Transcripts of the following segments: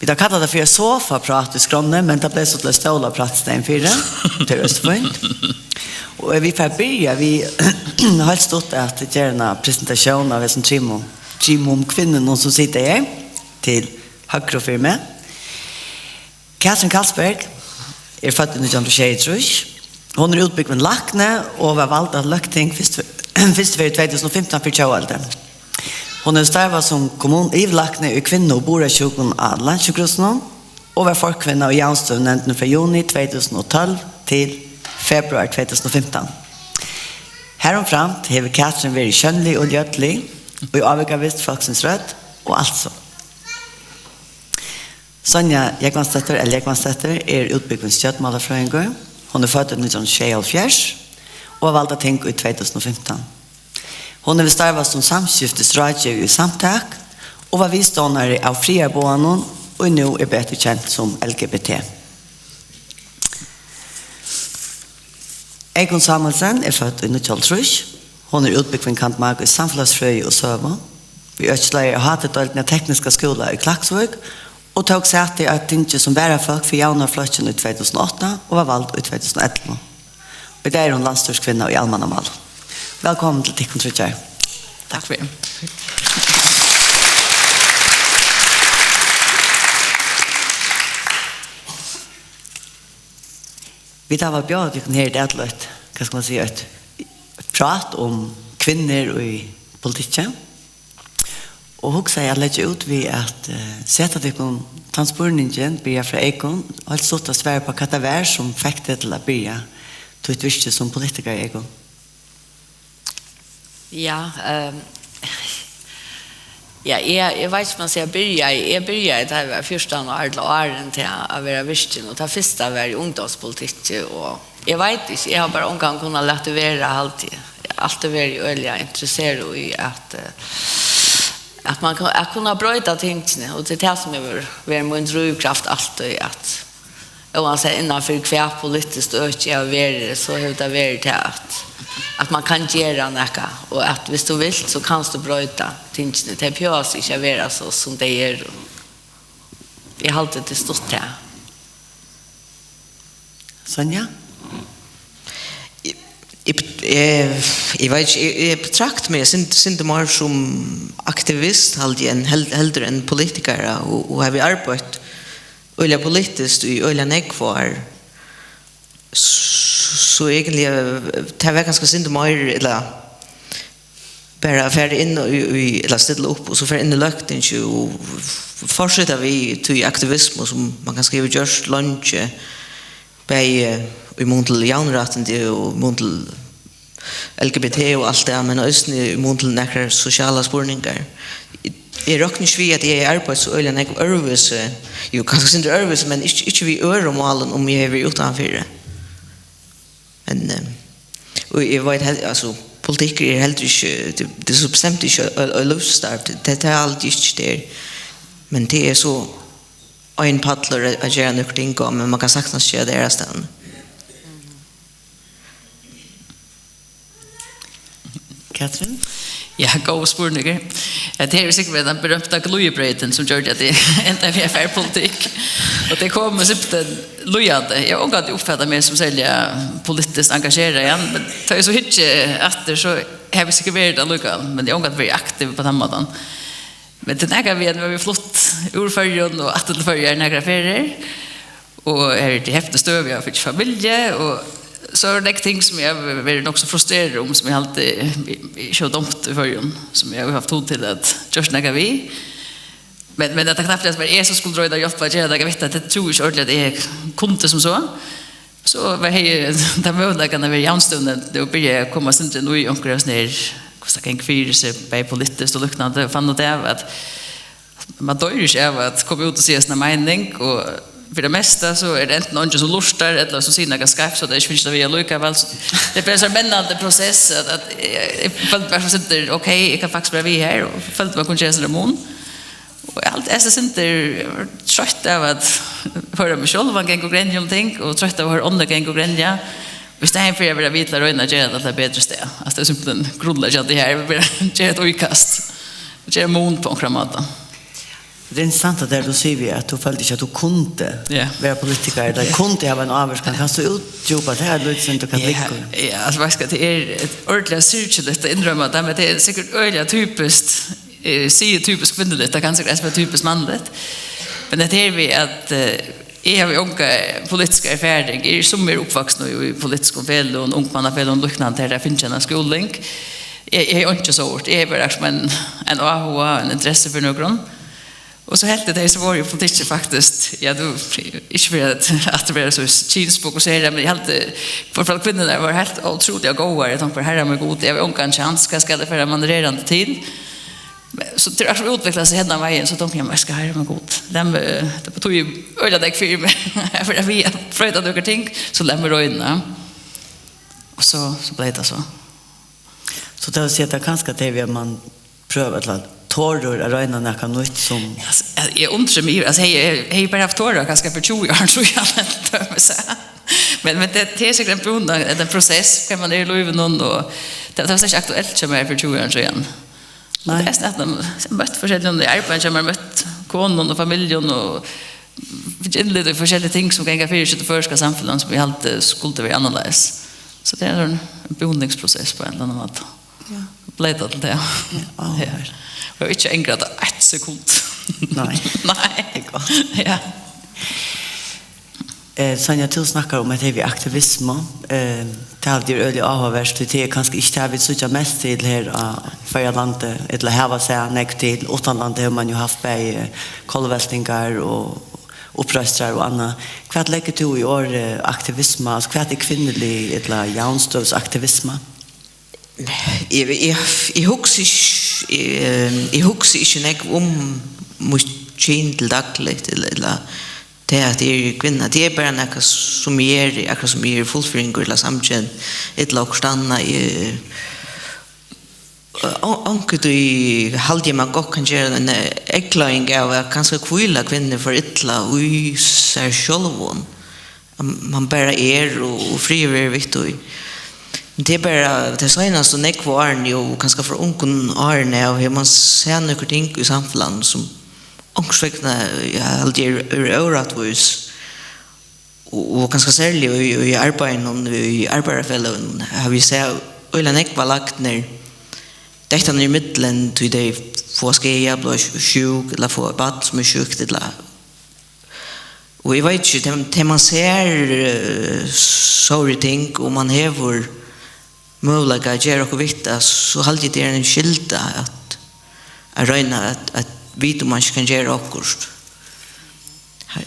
Vi har kallat det för sofaprat i skrånne, men det blev så till stålaprat den fyra. Det är så fint. Och vi får börja, vi har stått att göra en presentation av en trim kvinnor som sitter här till högre för mig. Katrin Karlsberg är född i 1923. Hon är utbyggd lakne och var vald av lökting först för 2015 för Tjaualden. Hon är starvat som kommunivlakne i kvinno- och boresjuken av Landsjukrosen och var folkkvinna i Janstunenten från juni 2012 till februar 2015. Häromfram har Katrin varit könlig och göttlig och i avvikavist folksens röd och alltså. Sonja Jäkmanstetter är utbyggd stjötmålarfröjngare. Hon är född 1924 och har valt att tänka i 2015. Hon är starvat som samskiftesrådgivare i Samtak och var visståndare av Friarboanon och nu är bättre känd som LGBT. Egon Samuelsen är född i 1912. Hon är utbyggd kantmark i samfällagsfröj och söva. Vi ödslar och hatet av tekniska skola i Klaxvik och tog säte att inte som bära folk för jauna flötchen i 2008 och var vald i 2011. Och där är hon landstörskvinna i Almannamal. Välkommen till Tikkun Trudjar. Tack för det. Vi tar var bjöd vi kan här i det vad ska man säga, ett prat om kvinnor i politiken. Och också jag lägger ut vid att sätta det på transportningen börja från Egon och helt stått att svära på katavär som fick det till att börja till ett visst som politiker i Egon. Ja, jag vet inte man säger jag började det här första åren till att vara vissten och ta första var i ungdomspolitik och jag vet inte, jag har bara omgång kunnat låta vara alltid varit öliga intresserad i att man kan kunna bryta tingene och det är det som är min drivkraft alltid att oavsett innanför kvar politiskt öka och vara så hur det varit att man kan göra något och att hvis du vill så kan du bryta tingene. Det behövs inte vara så som det är. Jag har alltid stått där. Sonja? Jag vet jag betraktar mig inte mer som aktivist hellre än politiker och har vi arbetat öliga politiskt i öliga nekvar så egentligen det var ganska synd mer eller bara färd in i eller ställa upp och så för in i lökten och fortsätta vi till aktivism som man kan skriva just lunch i montel jaunraten och montel LGBT och allt det men också i montel några sociala spårningar. Jag räknar inte att jag är på så öliga nek örvis ju kanske inte örvis men inte vi öromalen om jag är utanför det. Men och jag vet alltså politik är helt inte det substämt inte luststart det är alltid inte där men det är så en paddler att göra någonting men man kan saknas göra deras stan. Katrin? Ja, gå spårningar. Det är säkert den berömda glöjbröten som gör det ända vi är för politik. Och det kommer syften lojade. Jag har inte uppfattat mig som sälja politiskt engagerad igen, men det är så hyggligt efter så har vi säkert varit allukal, men jag har inte varit aktiv på den måten. Men det näga vi var vi flott urförjon och att det förgör några ferier. Och är det häftestöv jag fick familj och så är det ting som jag är också frustrerad om som jag alltid kört om i förrjun som jag har haft hod till att just näga vi. Men det är knappt att jag så skulle dröja hjälpa att jag vet att det tror jag ordentligt att det är kunde som så. Så var det där möjligheten när vi janstunden då började jag komma sen till nu omkring ner kosta kan kvira sig på politiskt och liknande och fann det att man dör ju av att komma ut och se sina mening och för det mesta så är det inte någon som lustar eller som synar ganska så det finns det vi lycka väl det blir så spännande process att jag följde bara sitter okej jag kan faktiskt bli vi här och följde man kunde göra det och allt är så sitter trött av att höra mig själv vad kan gå gränja om ting och trött av att höra andra kan gå gränja hvis det är för jag vill vita röna göra det bättre stä alltså det är simpelt en grundläggande det här blir ett utkast det är mån på kramata. Det är intressant att du säger att du följde inte att du kunde vara politiker eller kunde ha en avvarskan. Kan du utdjupa det här lite som du kan lycka? Ja, alltså vad ska det är ett ordentligt syrkligt inrömma det, men det är säkert öliga typiskt, säger typiskt kvinnligt, det kan säkert vara typiskt manligt. Men det är vi att jag har unga politiska erfaring, är som är uppvuxna i politiska fel och ungmannafel och liknande där finns en skolning. Jag är inte så hårt, jag är bara som en AHA, en intresse för någon. Och så helt det så var ju politik faktiskt. Ja, du inte för att det var så kinsfokuserad, men jag hade för kvinnorna var helt otroligt goda. Jag tänkte här är man god. Jag har inte en chans ska det för man redan tid. Så det är utveckla sig hela vägen så tänkte jag ska här är man god. Det betyder ju öliga däck för mig för att vi fröjda några ting så lämnar röjna. Och så blev det så. Så det vill säga att kanske det man prövar att tåror är röjna när kan nytt som... Jag undrar mig, alltså jag har bara haft tåror kanske för 20 år tror jag inte. Men det är säkert en process kan man är i livet någon och det var inte aktuellt som är för 20 år sedan. Nej. Det är att de mött forskjellige arbeid som har mött konen och familjen och lite forskjellige ting som kan gå för sig förska samhällen som vi alltid skulle vara annorlunda. Så det är en beundringsprocess på en eller annan måte. Ja. Blöjt till det. Ja. Jag har inte ängrat ett sekund. Nej. Nej. Det är gott. Ja. Sonja, du snackar om att det är aktivism. Det har det öliga avhåverst. Det är kanske inte det vi söker mest till här för landet. Eller här sig näkt till. Utanlandet har man ju haft på kolvältningar och uppröstrar och annat. Vad lägger du i år aktivism? Vad är kvinnlig eller jaunstövsaktivism? Jag huxar inte om muskin till dagligt eller det att det är kvinna. Det är bara något som är akkurat som är fullföring eller samtjänst ett lagstanna i onkel i halde man gott kan göra en äggläggning av kanske kvilla kvinnor för ytla och sig självon. Man bara är och frivilligt viktigt. Det är bara det senaste nekvarn och kanske för ungen Arne och hur man ser några ting i samhället som ångsväckna alltid är orättvis och ganska särskilt i arbetet i arbetarfällen har vi sett öliga nekvar lagt ner detta i mitten till det få skeja bli sjuk eller få bad som är sjukt eller och jag vet inte det man ser sorry ting och man häver möjliga att göra och vita så alltid det är en skilda att röjna att vet om man kan göra akkurst.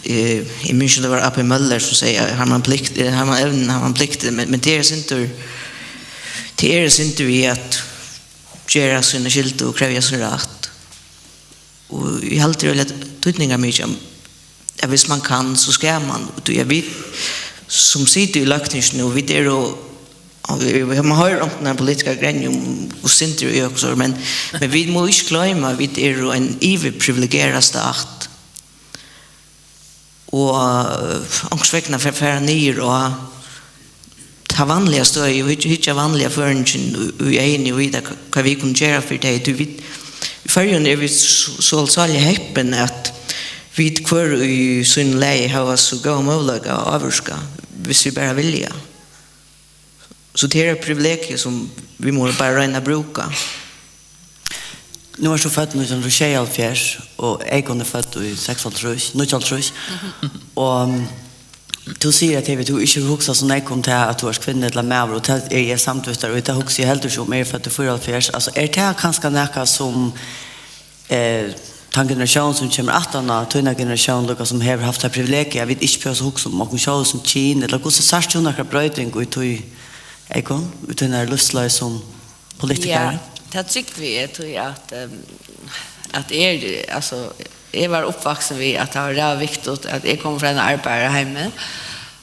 I minns det var Appe Möller som säger har man plikt men det är inte vi att göra sina skilda och kräva sin rätt. Och jag har alltid velat tydningar mycket om att hvis man kan så ska man. Och jag vet som sitter i lagtingen och vi är och man har om den politiska grejen och synder ju också men vi måste inte glömma att vi är en evigt privilegierad stat och ångsväckna för ner och ta vanliga stöd och inte vanliga förrän och är enig och vidare vad vi kan göra för det du vet förrän är vi så häppen att vi kvar i sin läge har så gå möjliga avvarska hvis vi bara vilja. Så det är ett privilegium som vi måste bara röna bruka. Nu är så född 1926 och Egon är född i 1936. Och du säger att du inte huxar som Egon till att du är kvinna eller med och det är samtidigt och det huxar helt och som är född i 1944. Alltså är det kanske något som den generation som kommer att ha tunna generation som har haft det privilegiet. Jag vet inte på huxa om man kan som Kina eller hur så särskilt några brötning och i Egon, utan är lustlöj som politiker? Ja, det tyckte vi att alltså, jag var uppvuxen vid att det var viktigt att jag kom från en arbetare hemma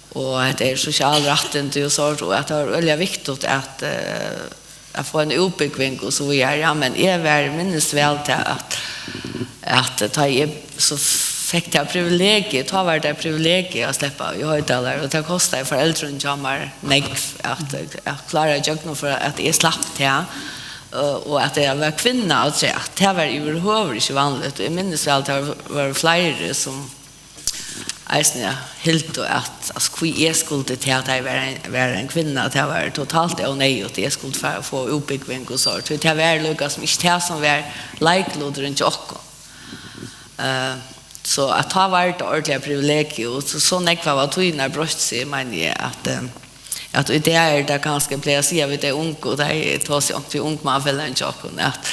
och att det är socialrätten och så och att det var väldigt viktigt att få en utbyggning och så vidare. Ja, men jag var minst väl till att ta så fick det privilegiet, ta var det privilegiet att släppa i höjdalar och det kostar för äldre än jammar att klara jobbet för att jag slapp det och att det var kvinna alltså att det var överhuvud inte vanligt. Jag minns väl att det var flera som Eisne helt och att vi skulle till att det var en kvinna, att det var totalt nej och det skulle för att få uppbyggning och så. Det var lugga som inte det som var likeloder än tjocka. Så att ha varit ordentliga privilegier och så nekva var tydligen bröst sig, men att det är det ganska blir se vid det unga och det är tar sig också ung man väl en tjocka att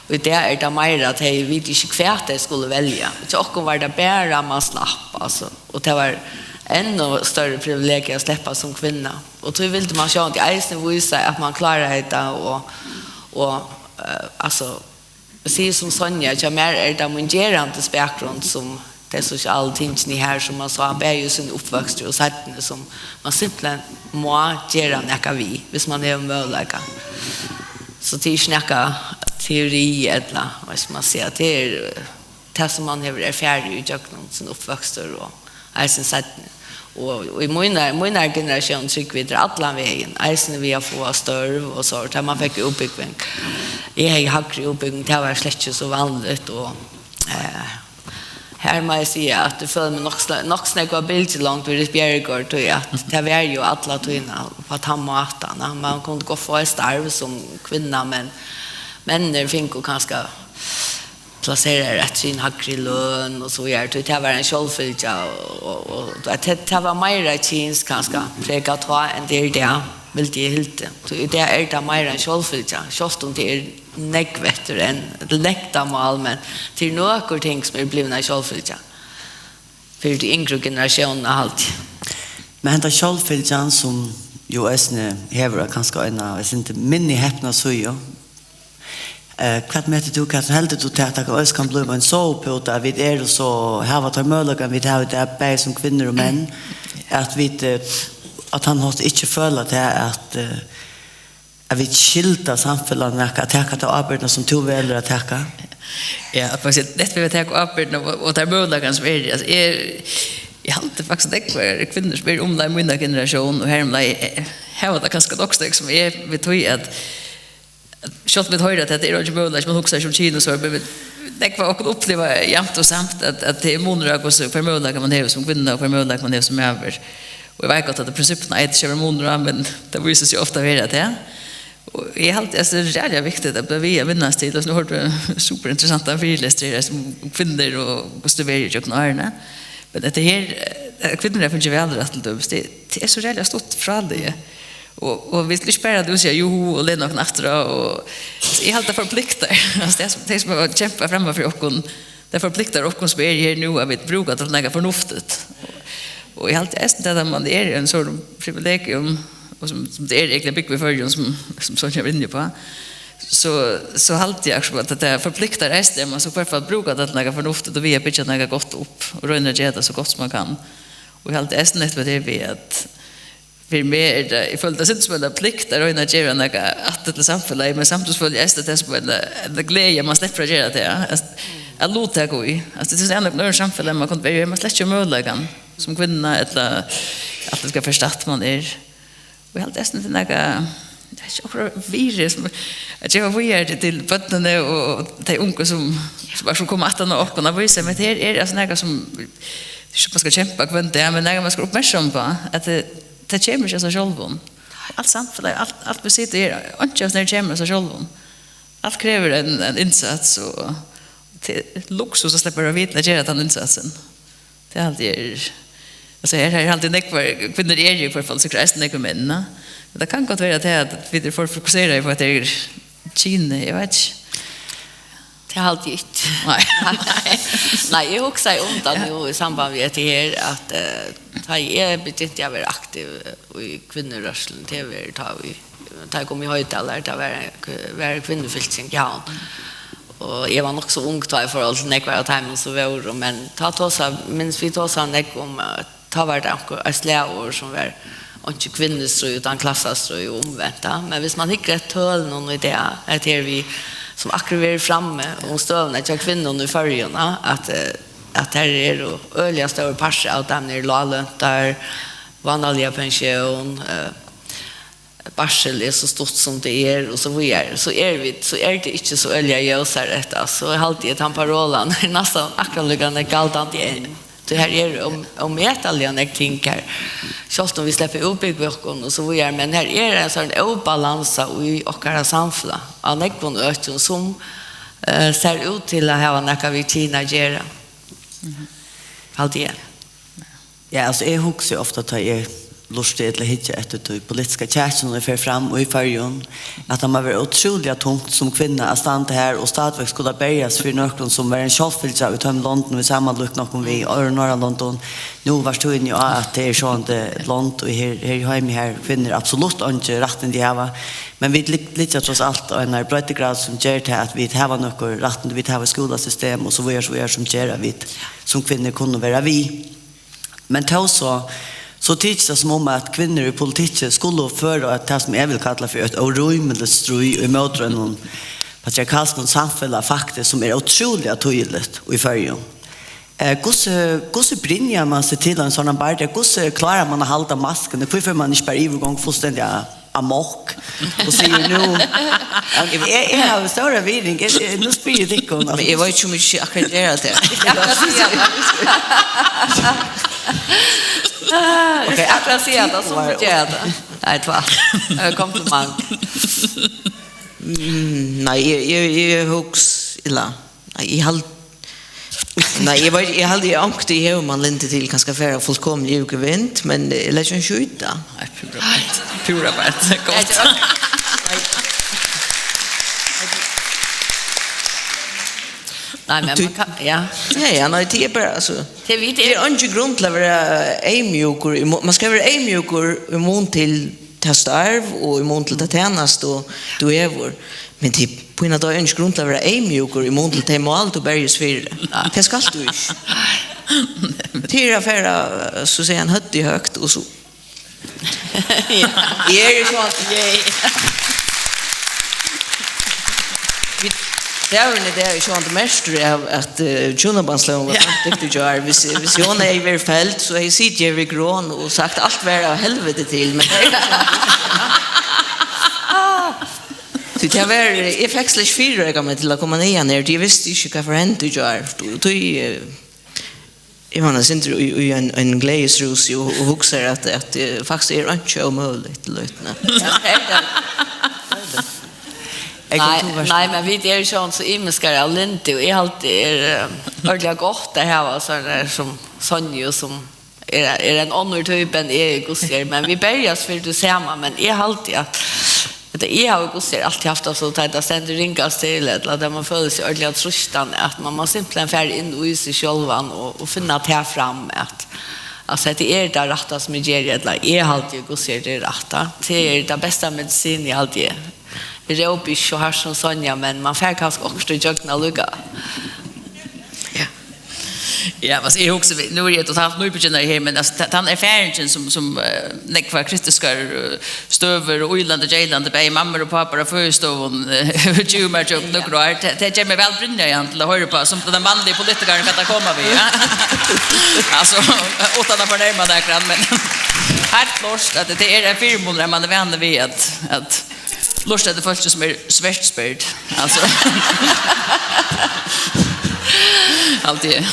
och det är det mer att jag vet inte kvärt det skulle välja. Tjocka var det bara man slapp alltså och det var ännu större privilegier att släppa som kvinna. Och då vill man se att Eisne visa att man klarar det och alltså precis som Sonja, jag mer är det mungerandes bakgrund som det sociala tingene här som man sa, är ju sin uppväxt och sätten som man simpelthen må göra näka vi, hvis man är en möjlighet. Så det är snacka teori eller vad ska man säga, det är det som man har färdig i sin uppväxt och är sin sätten. Och i mina generation tycker vi det alla vägen. Eisen vi har fått större och så där man fick uppbyggning. Jag har haft uppbyggning, det var slett inte så vanligt och här må jag säga att det följer med nog snägga bilder långt vid Bjerregård och att det var ju alla tyna på att han matarna. Man kunde gå få ett starv som kvinna men män fick och kanske placera rätt sin hackrig lön och så vidare. Det var en självfylja och det var mer tjänst kanske prägat ha än det där vill det helt. Det är det mer en självfylja. Just om det är näckvetter än läckta mal men till några ting som är blivna självfylja. För det yngre generationerna allt. Men det självfyljan som ju Eisne häver kanske en inte minne häpna så ju. Vad mäter du kan helt du att det kan bli en sovpot där vid är så här var det möjligt att vi har det bäst som kvinnor och män att vi att han har inte följt det att vi skilta samhället att ta det arbeten som tog väl att ta. Ja, faktiskt det vi tar arbeten och där möjligheten som är jag har inte faktiskt det kvinnor som är om det mina generation och här var det ganska docksteg som är vi tog att Schott med höra att det är inte möjligt man huxar som Kina så det var också uppleva jämt och samt att det är monrag och så förmodligen kan man det som kvinna och förmodligen man det som över. Och jag vet att det principen är inte monrag men det visar sig ofta vara det. Och jag har alltid det är jävligt viktigt att vi vinnas tid och så har du superintressanta föreläsare som kvinnor och studerar ju knarna. Men det här kvinnor är inte väl rätt det är så jävligt stort från det. Och vi skulle spela du säger jo och Lena och Nattra och jag har alltid förpliktar. Alltså det som har kämpat framme för oss det förpliktar oss som är här nu att vi brukar att lägga förnuftet. Och jag har alltid äst att man är en sån privilegium och som det är egentligen byggt för som sån jag vinner på. Så alltid jag att det förpliktar äst man så för att bruka att lägga förnuftet och vi är pitchat lägga gott upp och röna det så gott som man kan. Och jag har alltid äst vad det är att vi mer i följde sitt som en plikt där och en agera några att till samhället men samtidigt följer jag det som en glädje man släpper att göra det att låta gå i alltså det är ändå samhället man kan välja man släpper möjligheten som kvinna eller att det ska förstått man är och helt nästan till några jag virus att jag var till bottnen och de unga som kommer att och när vi ser med det är alltså några som man ska kämpa kvinna men när man ska uppmärksam på att det kommer inte så självon. Allt samhället, allt vi sitter här, inte när det kommer så självon. Allt kräver en insats och till luxus att släppa vita att göra den insatsen. Det är alltid alltså här är alltid nekvar kvinnor är ju för fall så krävs det män. Men det kan gott vara att vi får fokusera på att det är Kina, jag vet inte. Det har alltid inte. Nej, jag också om det nu i samband med det här att jag är betydligt jag är aktiv i kvinnorörelsen TV tar kom i höjtalar där var kvinnofylsing ja. Och jag var nog så ung då i förhåll till nekvar att hemma så var men ta så minns vi tar så om ta var det ett släår som var inte kvinnoströj utan klassaströj omvänta men hvis man hickar ett töl någon idé att här vi som aktiverar framme och stövna till kvinnor i färgerna att här är då öliga stora parser av dem är låglöntar vanliga pension barsel är så stort som det är och så vidare så är det inte så ölja ljusare så jag har alltid han parolen nästan akkurat galtant igen. Det här är om ätalliga ting så som vi släpper upp i veckan och så vidare men här är en sån obalans i våra samhälle av nekvon ökning som ser ut till att ha något vi tina göra. Alltid. Ja, alltså jag huxar ofta att jag lustig eller hittar efter de politiska tjänsten och för fram och i färgen att de har varit otroligt tungt som kvinna att stanna här och stadverk skulle bärgas för någon som var en självfylld av utom London och sammanlagt någon vi och norra London nu var stod in att det är sånt London och här kvinnor absolut inte rätten de har men vi lite trots allt och en brötegrad som gör till att vi har något rätten vi har skolsystem och så vidare som gör att vi som kvinnor kunde vara vi men då så tycks det som om att kvinnor i politiken skulle föra att det som jag vill kalla för ett orymligt ströj i möten någon patriarkalsk samhälle faktiskt som är otroligt tydligt i färgen. Hur brinner man sig till en sån barda? Hur klarar man att hålla masken? Varför man inte bara övergång fullständigt amok och säger nu jag har stora vidring nu sprider det kon men jag vet inte hur mycket akkurat det okej akkurat säga det som det gör det nej två komplimang nej jag hooks illa nej jag hade ju åkt i hur man inte till ganska färre fullkomlig jukevint men det är ju skjuta pura bart gott. Nej men man kan ja nej det är bara alltså det är inte grund till att vara aimjukor man ska vara aimjukor imot till testarv och imot till tjänst och du är vår men typ på en dag är inte grund till att vara aimjukor imot till tema allt och berges fyra det ska du inte det är affärer så säger han hött i högt och så är ju så att det är ju så att mästare av att Jonabanslån var riktigt gör hvis hon är över fält så är sitt Jerry Gron och sagt allt vara helvete till men det kan vara effektslös fyra kan man till att komma ner när det visste inte vad för hänt du gör då jag menar sitter i en glazerus och huxar att det faktiskt är inte omöjligt lötna. Nej, men vi är ju sånt så imiskar jag inte och jag alltid ordentligt gott det här var så där som Sonja som är en honortypen är gossier men vi börjas för det samma men är alltid att det har gossier alltid haft så att det ständer ringas till att där man följer sig ordentligt tröstan att man måste simpelthen färd in i sig självan och finna att här fram att alltså det är det rätta som ger det är alltid gossier det rätta det är det bästa medicin i allt det Robisch och har som Sonja men man får kanske också jogna lugga. Ja, vad är också nu är det totalt nybeginnare här men den erfarenheten som nekvar kritiska stöver och Irland och Jylland bei mammor och pappor och förstån humor joke några det ger mig väl brinner jag till att höra på som den manliga politikern kan komma vi. Alltså utan att förnärma det kan men helt klart att det är en firma man är vänner vid att lust det första som är svärtspärd alltså alltid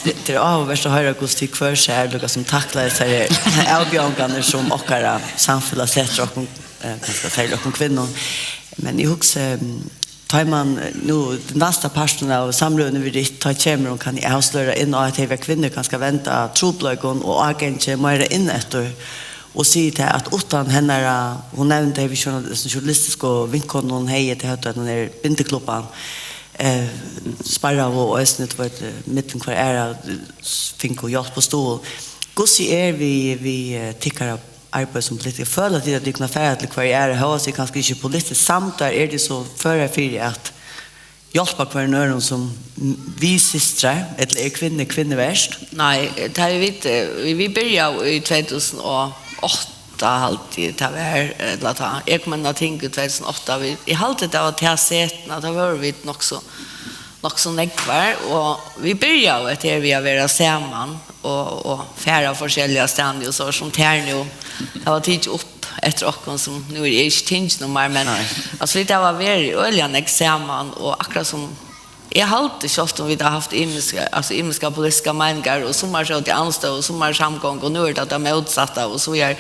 det är avvärst att höra Gustik för sig här som tacklar sig avbjörgarna som åkara samfulla sätter och ganska säger och kvinnor men i hux tar man nu nästa parten av samrundan vid ditt tar kämmer och kan i avslöja in och att det är kvinnor kan ska vänta troblögon och agenter mer in efter och säger till att utan henne hon nämnde vi journalistiska vinkon hon hejer till att hon är bindeklubban sparra och ösnet var ett mitten kvar är fink och hjälp på stol. Gossi är vi tickar arbete som politiker för att det kan färra till kvar är ha sig kanske inte politiskt samt där är det så för att hjälpa kvar någon som vi systrar eller är kvinnvärst. Nej, det har vi började i 2008 alltid det var jag kommer att tänka 2008 i halvt det var till sätena det var vi också nog så nekvar och vi börjar att vi har varit samman och färra forskjelliga ständigt och så som tär nu jag var tid upp efter och som nu är inte tinge nummer men alltså vi var väldigt öljan samman och akkurat som jag har alltid köpt om vi har haft imiska politiska meningar och som har så till anstå och som har samgång och nu är det att de är utsatta och så är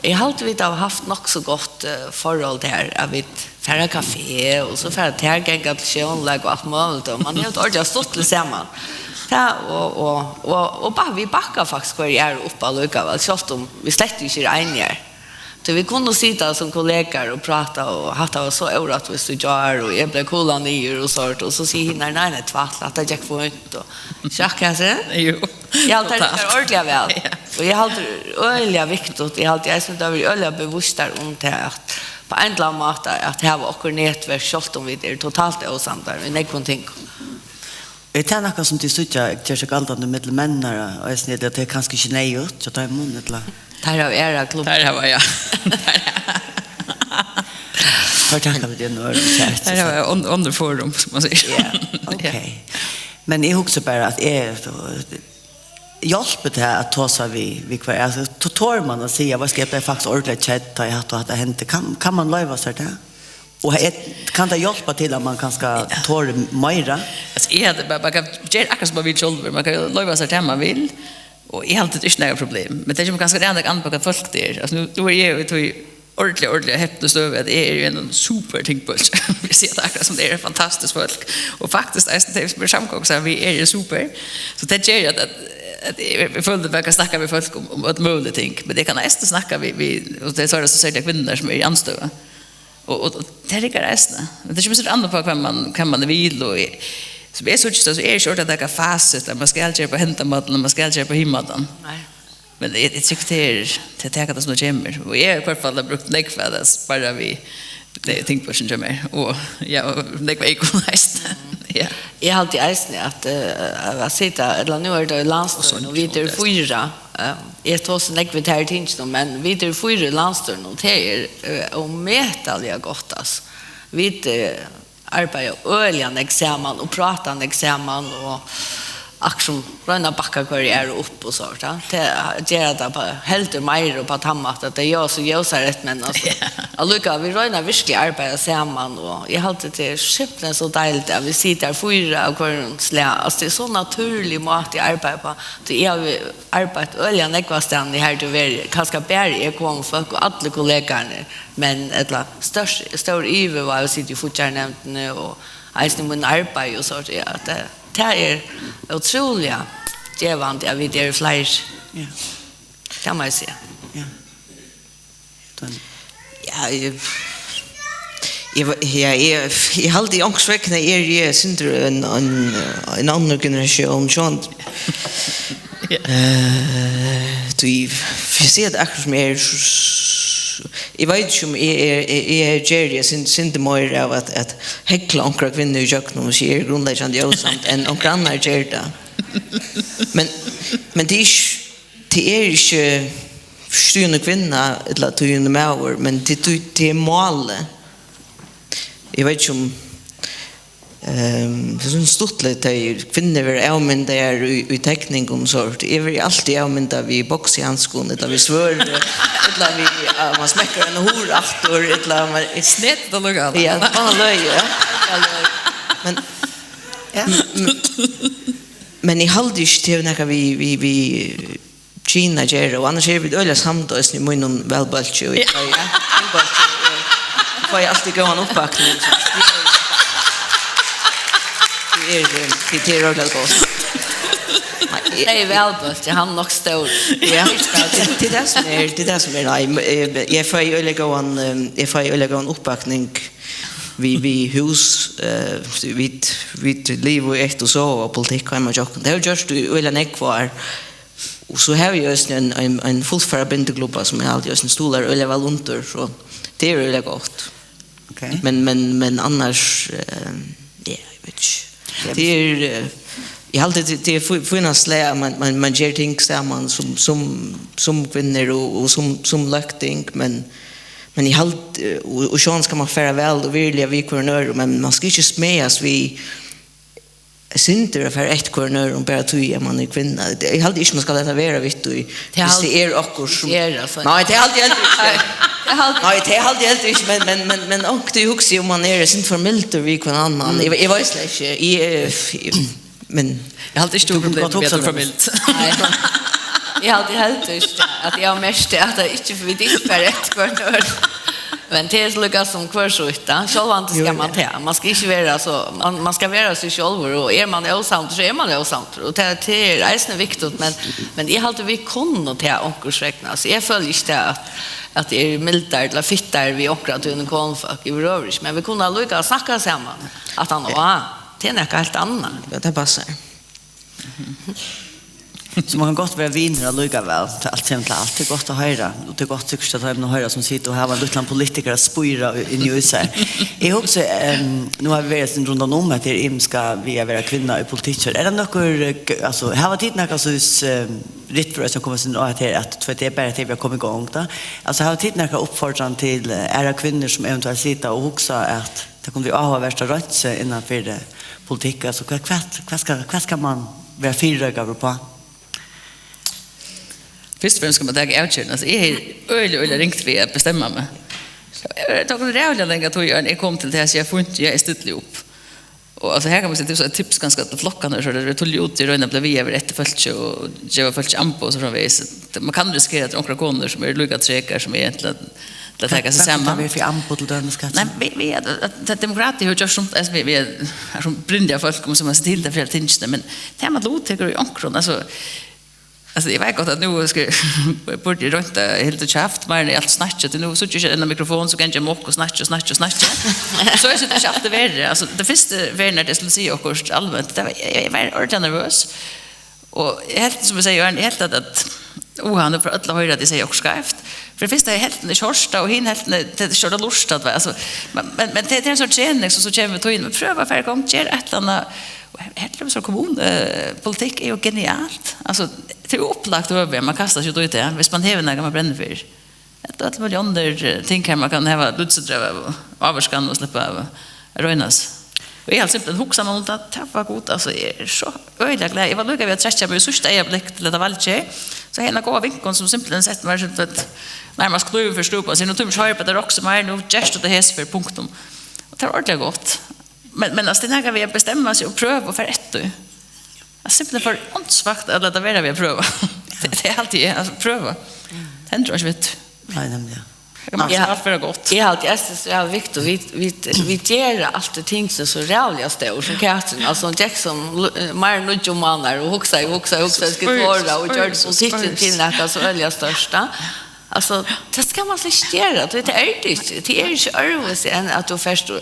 jag har alltid haft nog så gott förhåll där att vi färra kafé och så färra tärgänga till könlägg och allt möjligt och man har ett ordentligt stått till samman ja, och bara vi backar faktiskt kvar är uppe allika väl köpt om vi släckte inte eniga så vi kunde sitta som kollegor och prata och hatta var så orätt vi stod jar och jag blev kolla ner och sånt och så säger hinner nej tvatt att jag får inte och tjacka sig Jo. jag har alltid ordentligt väl och jag har alltid öliga viktigt jag har alltid jag är öliga bevisst om det att på en eller annan måte att det här var också nätverk kjolt om vi är totalt osamtar vi nej någonting Det är något som du sitter gör sig allt med medelmännare och jag sned att det är kanske inte nej ut så tar jag mun eller där har era klubb Där var jag. För tackar vi det nu chat. Där var jag under forum som man säger. Ja, okej. Men jag också bara att hjälper det att ta sig vi kvar alltså total man att säga vad ska jag faktiskt ordentligt chatta jag har att det hänt kan man leva så där och kan det hjälpa till att man kan ska ta mera Alltså är det bara kan göra akkurat som man vill själv man kan leva så där man vill och är alltid inte några problem men det är ju ganska det andra anpaka folk där alltså nu är jag ju ordentligt häpnast över att det är ju en super tinkpuls vi ser det akkurat som det är fantastiskt folk och faktiskt är det med samgång så vi är ju super så det gör att vi följde bara snacka med folk om ett möjligt ting men det kan nästan snacka vi och det så säger kvinnor som är i anstöd och det är det resten det är ju så andra på kan man vill och så vi är så just så är det att det är facit att man ska alltid på hämta maten man ska alltid på himmadan nej men det tycker det tar det som det kommer och jag i alla fall har brukt nekfädas bara vi det tänker på sin jammer och ja det var equalized ja jag har alltid ägstning att sitta eller nu är det landstön och vi är fyra jag tar så nekvitt här tinge men vi är fyra landstön och det är omätliga gott alltså vi arbetar öljan examen och pratar examen och aktion röna backa kvar är upp och så där det gör det på helt mer på tammat att det gör så ljusar rätt men alltså alltså vi röna verkligen arbeta samman och jag har alltid det skippen så dejligt att vi sitter fyra och kvar slä alltså det är så naturligt mat i arbete på det är arbetat öljan ekvastan det här du vill kanske berg är kom folk och alla kollegor men ett stor iver var att sitta i fortfarande och alltså mun arbete och så att det är otroliga givande att vi är fler. ja Kan man säga. ja jag har alltid ångsväckna jag synder en annan generation sån vi ser det akkurat som jag vet inte om är Jerry synder mer av att häckla omkring kvinnor i köknen och säger grundläggande osamt än omkring andra gör det men det är inte förstyrande kvinna eller tydande mäver men det är målet jag vet inte om det är så stort lite kvinnor är avmynda i teckning och så det är alltid avmynda vid boxhandskon eller vid svör eller vid man smäcker en horaftor eller man snett och lugnt ja man löjer men i halvdis till när vi Kina gör och annars är vi öliga samtidigt i munnen välbult och får jag alltid gå en uppbackning det är roligt gott. Det är välbult, han nog stor. Ja, det är det som är nej. Jag får ju lägga en uppbackning vi hus vid liv och ett och så och politik kan man ju. Det har just eller nekvar. Och så har vi just en fullfärd bindegloba som är alltid just en stolar eller väl under så det är väldigt gott. okej Men annars ja, jag vet inte. Det är jag har alltid det finnas lä man gör ting samman som kvinnor och som lökting men i halt och chans kan man fara väl och vilja vi kvinnor men man ska inte smäas vi synder för ett kornör om bara tog man är kvinna. Jag hade inte man ska låta vara vitt och hvis det är också som nej det är alltid nej det är alltid inte men och det också om man är synd för milt och vi kan annan jag vet inte men jag har alltid stort problem med att för milt. Jag hade helt just att jag mest att det inte för det för ett kornör. Men det är så lyckas som kvarsuta. Självant ska man ta. Man ska inte vara så man ska vara sig själv och är man osamt så är man osamt. Och det är resten viktigt men jag hade vi kunde ta onkursräkna. Så jag följer inte att det är miltare eller fittare vi akkurat under konfak i övrigt. Men vi kunde lycka snacka samman att han det är något helt annat. Ja, det passar. Så man kan gott vara vinner och lycka väl till allt som allt. Det är gott att höra. Och det är gott att ha en höra som sitter och har en liten politiker att spyra i USA. Jag också, nu har vi varit runt om att det ska vi vara kvinnor i politiker. Är det något, alltså, här var tiden något så ritt för oss som kommer sin att det är bara att vi har kommit igång då. Alltså här var tiden något uppfordran till era kvinnor som eventuellt sitter och också att det kommer vi att ha värsta rött innanför politik. Alltså vad ska man vara fyrrögare på? Först och främst ska man ta avkörning. Alltså, jag är öjligt ringt för att bestämma mig. Jag tog rävliga länge att jag kom till det här så jag får inte, jag är styrtlig upp. Och alltså, här kan man säga ett tips ganska till flockarna så det tog ut i röjna blev vi över ett följt och jag var följt ampo så framvis. Man kan riskera att några koner som är lyckat träkar som egentligen att ta sig samman. Vad är för ampo till den skatten? Nej, vi är demokrater har gjort som vi är som brindiga folk som har sett till det flera tingsna men det här med låter i ankron alltså jag vet gott att nu ska borde runt helt och chaft men allt snatchat nu så inte en mikrofon så kan jag mock och snatcha så är det inte alltid värre alltså det första när det skulle se och allmänt det jag var ordentligt nervös och helt som jag säger är helt att han för alla höra det säger också skrift för det första är helt i körsta och hin helt det körda lustad alltså men det är en sorts träning så kommer vi ta in och pröva för gång ger ett annat helt så kommunpolitik är ju genialt. Alltså det är upplagt över man kastar sig då ut det. Hvis man häver när man bränner för. Ett miljoner ting kan man kan ha lutsdröv avskan och släppa av röjnas. Och helt simpelt huxa man att tappa gott alltså är så öjligt glad. Jag var lyckad att stretcha på första ögonblick till att valche. Så hela går vinkon som simpelt sett man så att närmast kluv förstå på sin och tum skärpa det också mer nu just det häst för punktum. Och det var ordentligt gott. Men alltså det när vi bestämmer oss och pröva för ett då. Alltså simpelt för ansvakt att låta vara vi pröva. Det är alltid alltså pröva. Det tror jag vet. Nej, nämligen. Det är allt för gott. Jag har alltid så är viktigt vi ger allt det ting så realligaste och som katten alltså Jackson mer nudge manar och huxa ska vara och gör politiken till något så öliga största. Alltså det ska man släcka det är inte örvs än att du förstår.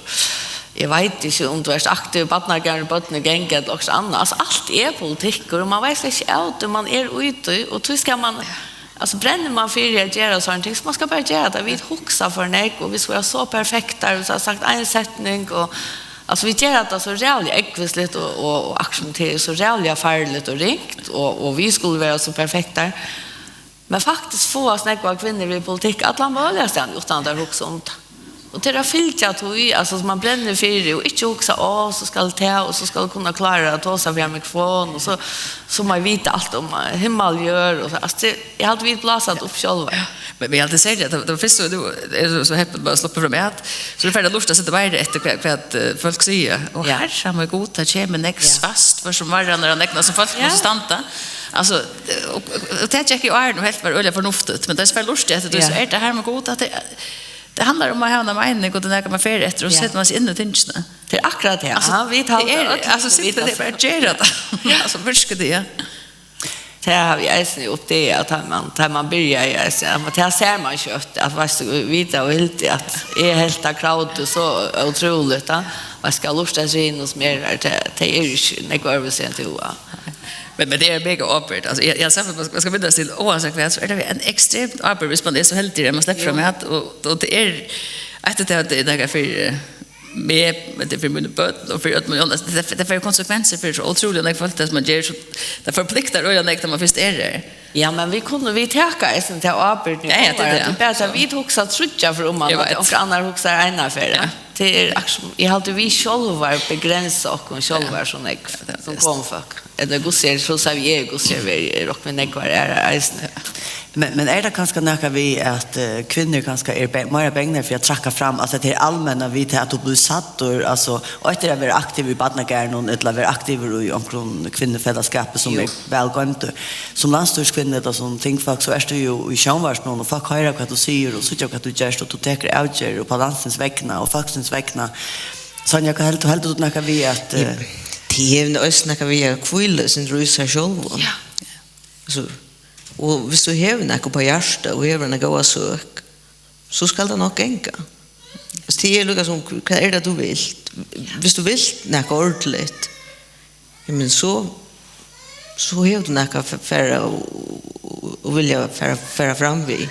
Jag vet inte om du är aktiv partnergarn gänga eller också annat. Alltså, allt är politik och man vet inte allt man är ute och då ska man alltså bränner man för att göra sånt så man ska bara göra det vi huxa för nek och vi ska vara så perfekta och så har sagt en sättning och alltså vi gör det så realligt ekvisligt och action till så realligt farligt och ringt och vi skulle vara så perfekta men faktiskt få oss nekva kvinnor i politik att man börjar stanna utan där huxa om och det är fyllt att vi alltså man bränner för och inte också så ska det och så ska kunna klara att ta sig via mikrofon och så man vet allt om himmel gör och alltså jag hade vill blasat upp själva. Men vi alltid säger att det finns så då är så häppt bara släppa fram att så det färda lust att sitta bara efter vad folk säger och här har man god att kämpa next fast för som var när näckna som folk konstanta. Alltså och det checkar ju är nog helt var öliga förnuftigt men det är så lustigt att det är det här med god att det handlar om att ha en mening och det där kan man färre efter och sätter man sig in i tingsna. Det är akkurat det. Alltså, vi tar alltså sitter det bara gera det. Alltså förska det. Det har vi ägstning upp det att man börjar det ser man kött att vad ska vita och helt att är helt crowd så otroligt vad ska lusta sig in hos mer det är ju nekvarvisen till Men det är mega uppåt. Alltså jag sa att man ska vinna till oavsett så är det en extremt uppåt respons det är så helt det man släpper fram att och det är att det är för med det för mina böt och för att man det får konsekvenser för så otroligt när folk att man ger så det förpliktar och jag när man först är det. Ja, men vi täcka sen till arbete nu. Ja, det bara vi huxar trutja för man och andra huxar ena för det. Det är jag hade vi själva begränsa och själva så nek som kom folk. Eller gosse så sa vi gosse vi rock med nek var är Men är det kanske något vi att kvinnor kanske är mer bängna för att tracka fram alltså till allmänna vi till att du blir satt och alltså och att det vara aktiv i badnagärden eller vara aktiv i omkring kvinnofällskapet som är välgående som landstyrskvinna då som tänkfolk så är det ju i sjönvars någon och folk höra vad du säger och så tycker att du gör och du tar outger och balansens väckna och faxens väckna så jag kan helt ut något vi att det är något vi kvill sin rösa själv. Ja. Så och hvis du hever noe på hjertet og hever noe å søk, så skal det nok enka. Det er noe som, hva er det du vil? Hvis du vil noe ordentlig, men så hever du noe færre og vilja færre fram vi.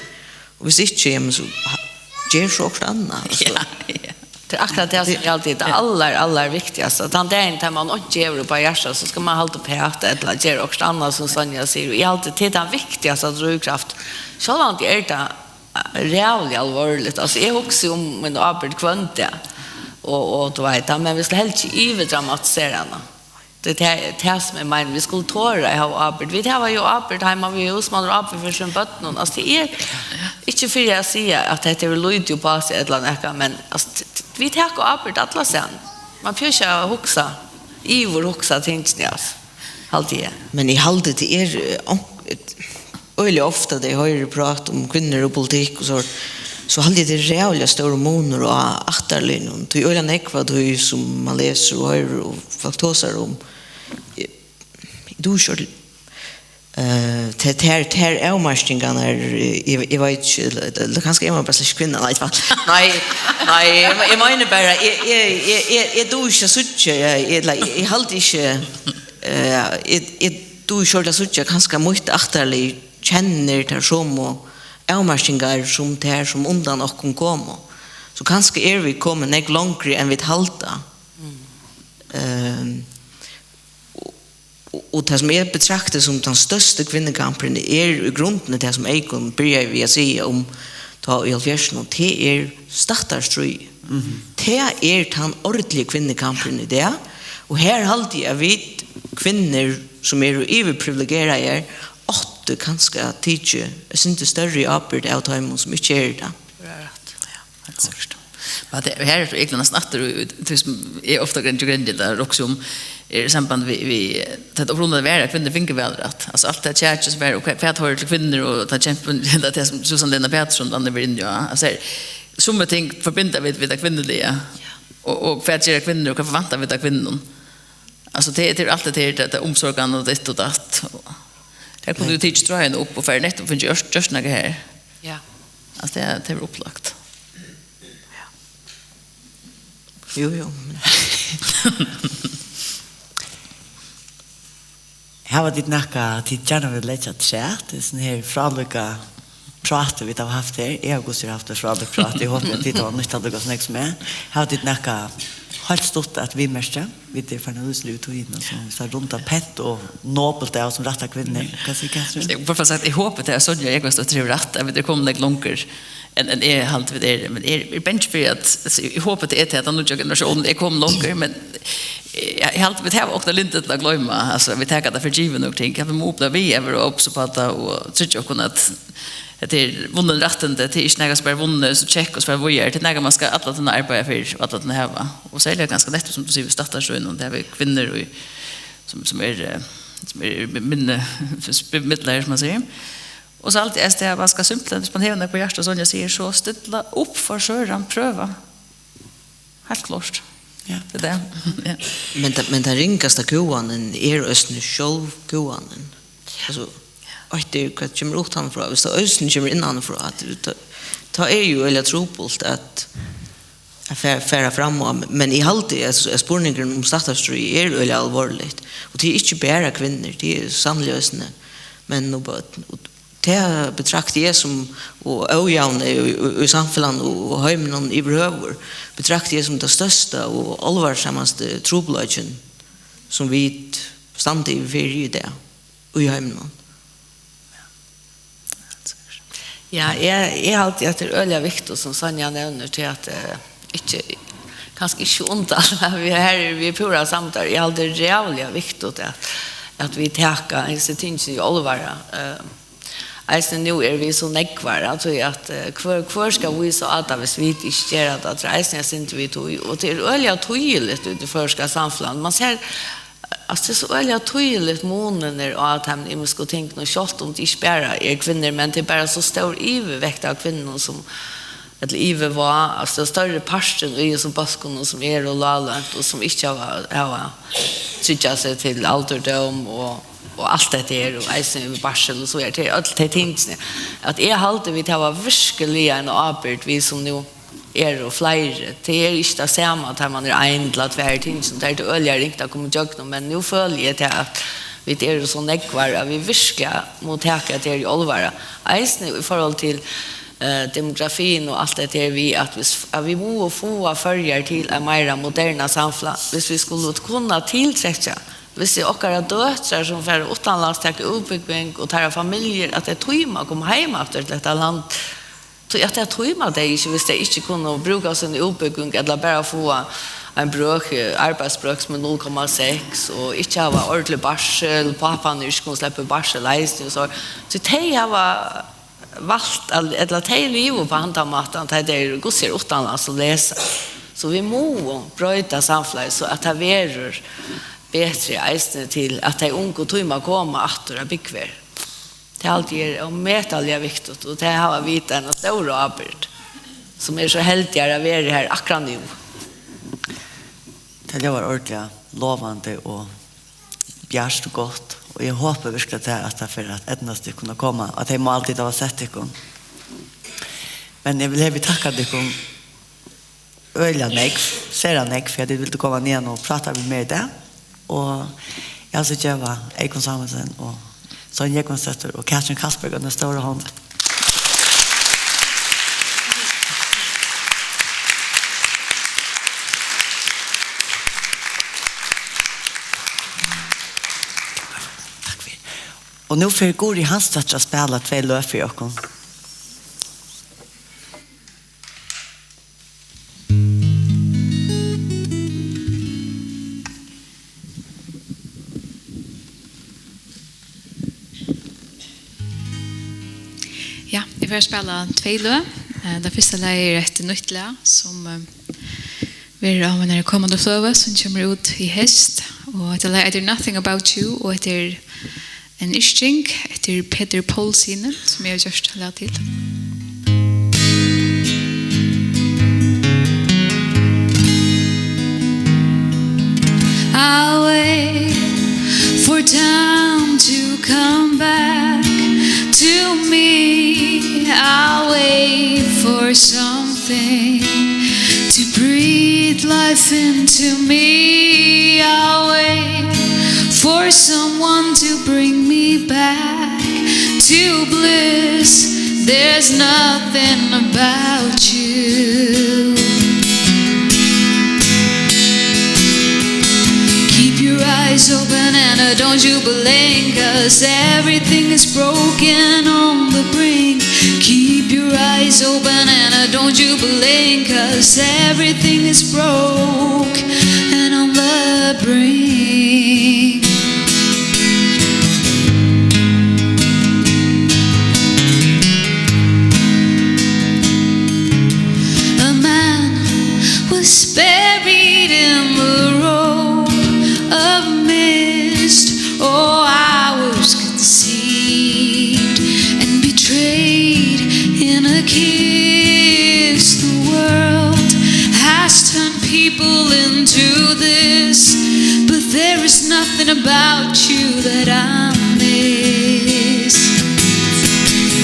Og hvis ikke, så gjør så også annet. Ja. Det är akkurat det som är alltid det allra viktigaste. Att det är inte man inte ger på hjärtat så ska man hålla på att eller göra också annat som Sonja säger. I allt det är det viktigaste att drivkraft. Så långt är det reellt allvarligt. Alltså jag också om min arbete kvante och då vet men vi ska helt inte dramatisera det. Det är som är men vi skulle tåra ha arbete. Vi har ju arbete hemma vi hos man har arbete för sin botten. Alltså det är inte för jag säger att det är lite på sig eller något men alltså vi tar och arbete alla sen. Man försöker huxa i vår huxa tingsnäs. Alltid. Men i halde det är öliga ofta det har ju pratat om kvinnor och politik och så halde det reella stora monor och achterlinjen. Det är öliga nekva du som man läser och hör och faktorer om. Du kör ter avmarstingan jag vet inte det kanske är man bara slags kvinna i alla fall. Nej jag menar bara jag du inte så jag håller inte jag du kör det så jag kanske måste achterlig känner det som och avmarstingar som ter som undan och kan komma. Så kanske är vi kommer nek längre än vi halta. Och det som är betraktat som den största kvinnokampen är i grunden det som Eikon börjar vi att säga om ta i alfjärsen och det är startarströj. Det är den ordentliga kvinnokampen i det. Och här alltid jag vet kvinnor som är överprivilegierade att kanske tidsje är inte större arbete av dem som inte är det. Ja, helt säkert. Men det här är egentligen snatter det som är ofta gränsligt där också om i samband vi det upprunda vara kvinnor finker väl rätt. Alltså allt det churches var och för att höra till kvinnor och ta kämpen det som Susanne Lena Pettersson andra vill ja. Alltså som ting förbinda vid det kvinnliga och för att göra kvinnor och förvänta vid det kvinnor. Alltså det är allt det omsorgen och det och det. Det kunde du teach dra en upp och för netto för just några här. Ja. Alltså det är upplagt. Jo. Här var det näka till gärna vill lägga chat. Det är sån här fralluka pratar vi har haft här. Jag har också haft det fralluka prat. Jag hoppas att det var nytt att det går snäcks med. Här var det näka helt stort att vi märkte. Vi det för när slut och in så runt av pett och nobelt där som rätta kvinnor. Kan se kanske. Jag får sagt jag hoppas det är så jag måste tro rätt. Jag vet det kommer det långt en är halt vid det men är bench för att jag hoppas det är att någon generation är kom långt men jag helt vet här också inte att glömma alltså vi tar det för given och tänker vi måste vi över upp så på att och så jag kunna att det är vunnen rätten det är inte några spel vunnen så check och så vad gör det när man ska att den arbeta för att den här och så är det ganska lätt som du säger startar så och det är kvinnor och som är minne mittlare som man säger. Och så alltid är det ganska simpelt att man hävnar på hjärtat som jag säger så ställa upp för söran pröva. Helt klart. Ja, det är det. Ja. Men den ringaste goanen är östern själv goanen. Alltså det är vad kommer ut han från. Så östern kommer innan från att ta är ju eller tropult att färra framåt men i allt det är spårningen om startarstry är eller allvarligt. Och det är inte bara kvinnor, det är sannlösande men och det betraktar jag som och ojämna i samhället och hemmen i över betraktar jag som det största och allvarsammaste trobladjen som vi samtidigt för det och i hemmen. Ja, jag har alltid att det är öliga viktigt som Sonja nämner till att inte kanske inte ont vi är pura samtal. Jag har alltid realiga viktigt att vi täcker en ting i allvara. Alltså nu är vi så nekvar alltså att kvar ska vi så att hvis vi inte gör det att reisen inte vi tog och det är öliga tydligt ut i förska samfland. Man ser alltså det är så öliga tydligt månader och att han inte ska tänka något kött om det inte bara är kvinnor men det är bara så stor iverväkt av kvinnor som eller iver var alltså större parten i som baskon som är och lalant och som inte har trycka sig till ålderdom och allt det där och eisen i barsel och så är det allt det tingsne att är halt vi tar verkligen en arbete vi som nu är och flyr det är inte samma att man är ändlat vär ting som där det öljar inte kommer jag men nu följer det att vi är så nekvar vi viska mot täcka det i allvara eisen i förhåll till demografin och allt det är vi att vi må få förjar till en mer moderna samhälle hvis vi skulle kunna tillträcka hvis det åkara döttrar som för utanlands täcker uppbyggning och tar familjer att det tryma komma hem efter detta land så att det tryma det inte hvis det inte kunna bruka sin uppbyggning eller bara få en arbetsbruk med 0,6 och inte ha ordentlig barsel pappan inte kunna släppa barsel så det har valt eller te liv på andra matan det är gå ser utanlands och läsa så vi må bryta samhället så att det verer bättre eisne till att det unga tryma komma åter bekväm. Det är alltid om metalliga viktigt och det har vi en stor arbete som är så heldigare att vara här akkurat nu. Det var ordentligt lovande och bjärst och gott. Och jag hoppas verkligen att det för att ett nästa kunna komma. Att jag må alltid ha sett det. Men jag vill tacka dig om öliga nek, sera nek, för att du vill komma ner och prata med det. Och jag så gör Eikon Samuelsen och Sonja Ekonsätter och Katrin Kasperg och den stora hånden. Och nu för Guri Hanstad att spela 2 löp för oss. Ja, jag vill spela 2 löp. Det första är ett nytt löp som vi har när det kommande flöva som kommer ut i höst. Och det är Nothing About You och det är en isching efter Peter Paulsine som jag just lagt till. I'll wait for time to come back to me. I'll wait for something to breathe life into me. I'll wait for someone to bring me back to bliss. There's nothing about you. Keep your eyes open and don't you blink, 'cause everything is broken on the brink. Keep your eyes open and don't you blink, 'cause everything is broke and on the brink. Was buried in the robe of mist. Oh, I was conceived and betrayed in a kiss. The world has turned people into this, but there is nothing about you that I miss.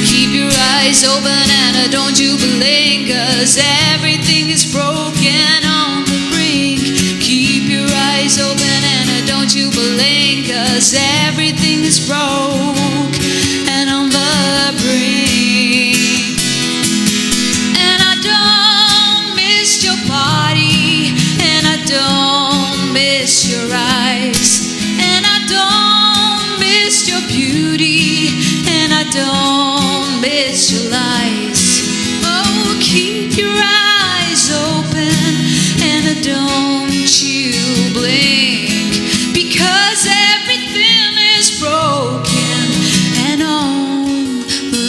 Keep your eyes open and don't you blink, 'cause everything is broken on the brink. Keep your eyes open and don't you blink, 'cause everything is broke and on the don't miss your lies. Oh, keep your eyes open and don't you blink, because everything is broken and on the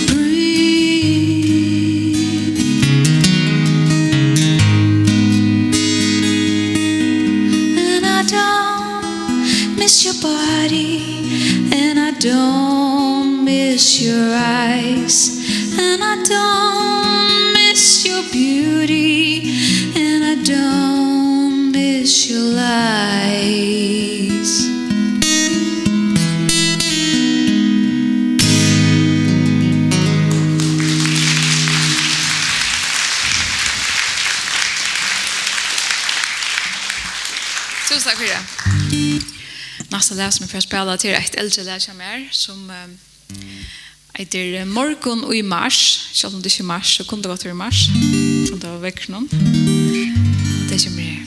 brink. And I don't miss your body, and I don't miss your eyes, and I don't miss your beauty, and I don't miss your lies. Tusen takk for det. Nästa läs med för spela till ett äldre läs mer som heter Morgon och i mars. Själv om det är mars så kunde det vara i mars. Från det var veckan. Det kommer här.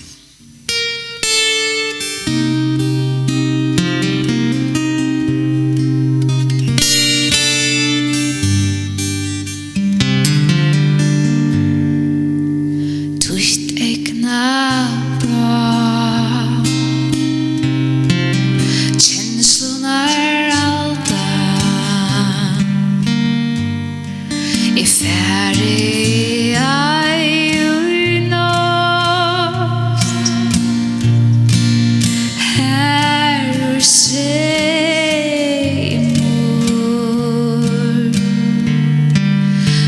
Tucht egna bra, känslonar alta, är färdig i natt. Här säg mor,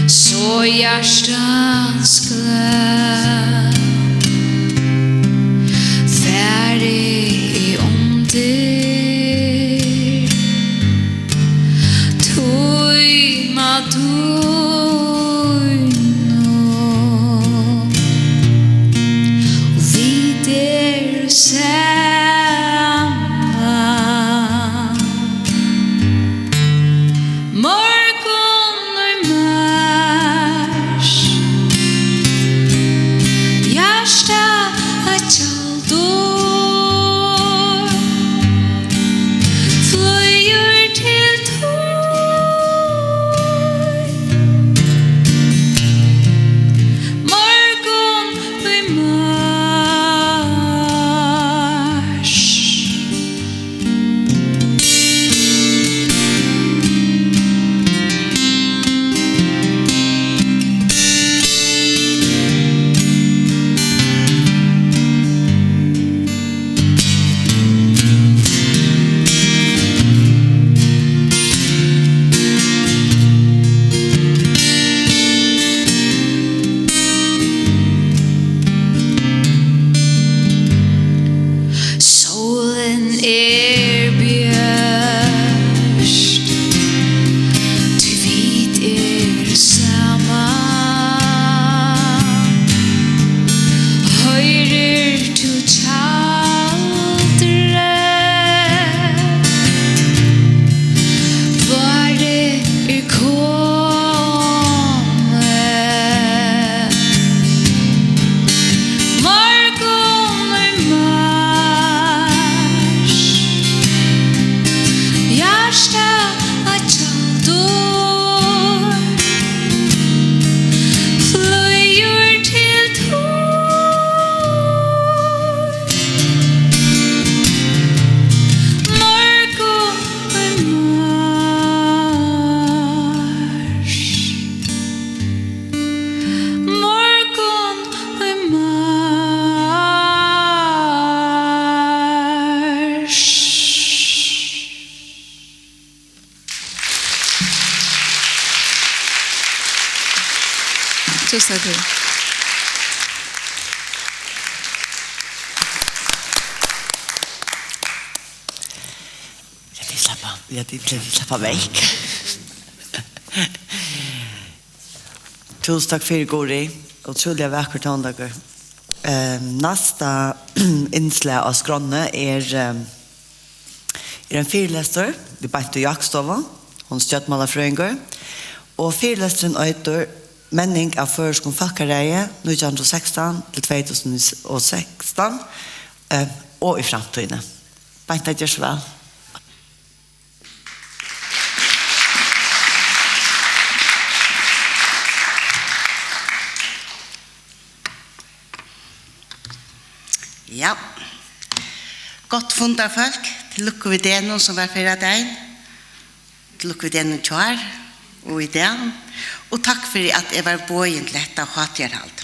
så hjärtans glöd, färdig om det, tøyma døgno, og vi der saman. Morgon og mars, hjärsta ett tjaldor, flyger till tår. Morgon och mars. Solen bjørst, ty vit saman. Høyrer du tjaldre, bare kommet. Morgon og mars, hjärsta ett tjaldor, flyger till tår. Morgon och mars. Morgon och mars. Tusen takk. Jag vill släppa väck. Tusen tack för Gori. Otroligt vackert tåndagar. Nästa inslag av Skronne är en fyrläsare vid Beito Jakstova. Hon stjärtmålarfröingar. Och fyrläsaren heter Menning av Føreskom Falkareie 1916 til 2016 og i framtiden. Beint det gjør så vel. Ja. Godt fundet folk. Til lukke vi det noen som var før deg. Til lukke vi det noen kjær og i det. Og takk for at jeg var bøyen til dette hatgjerhalt.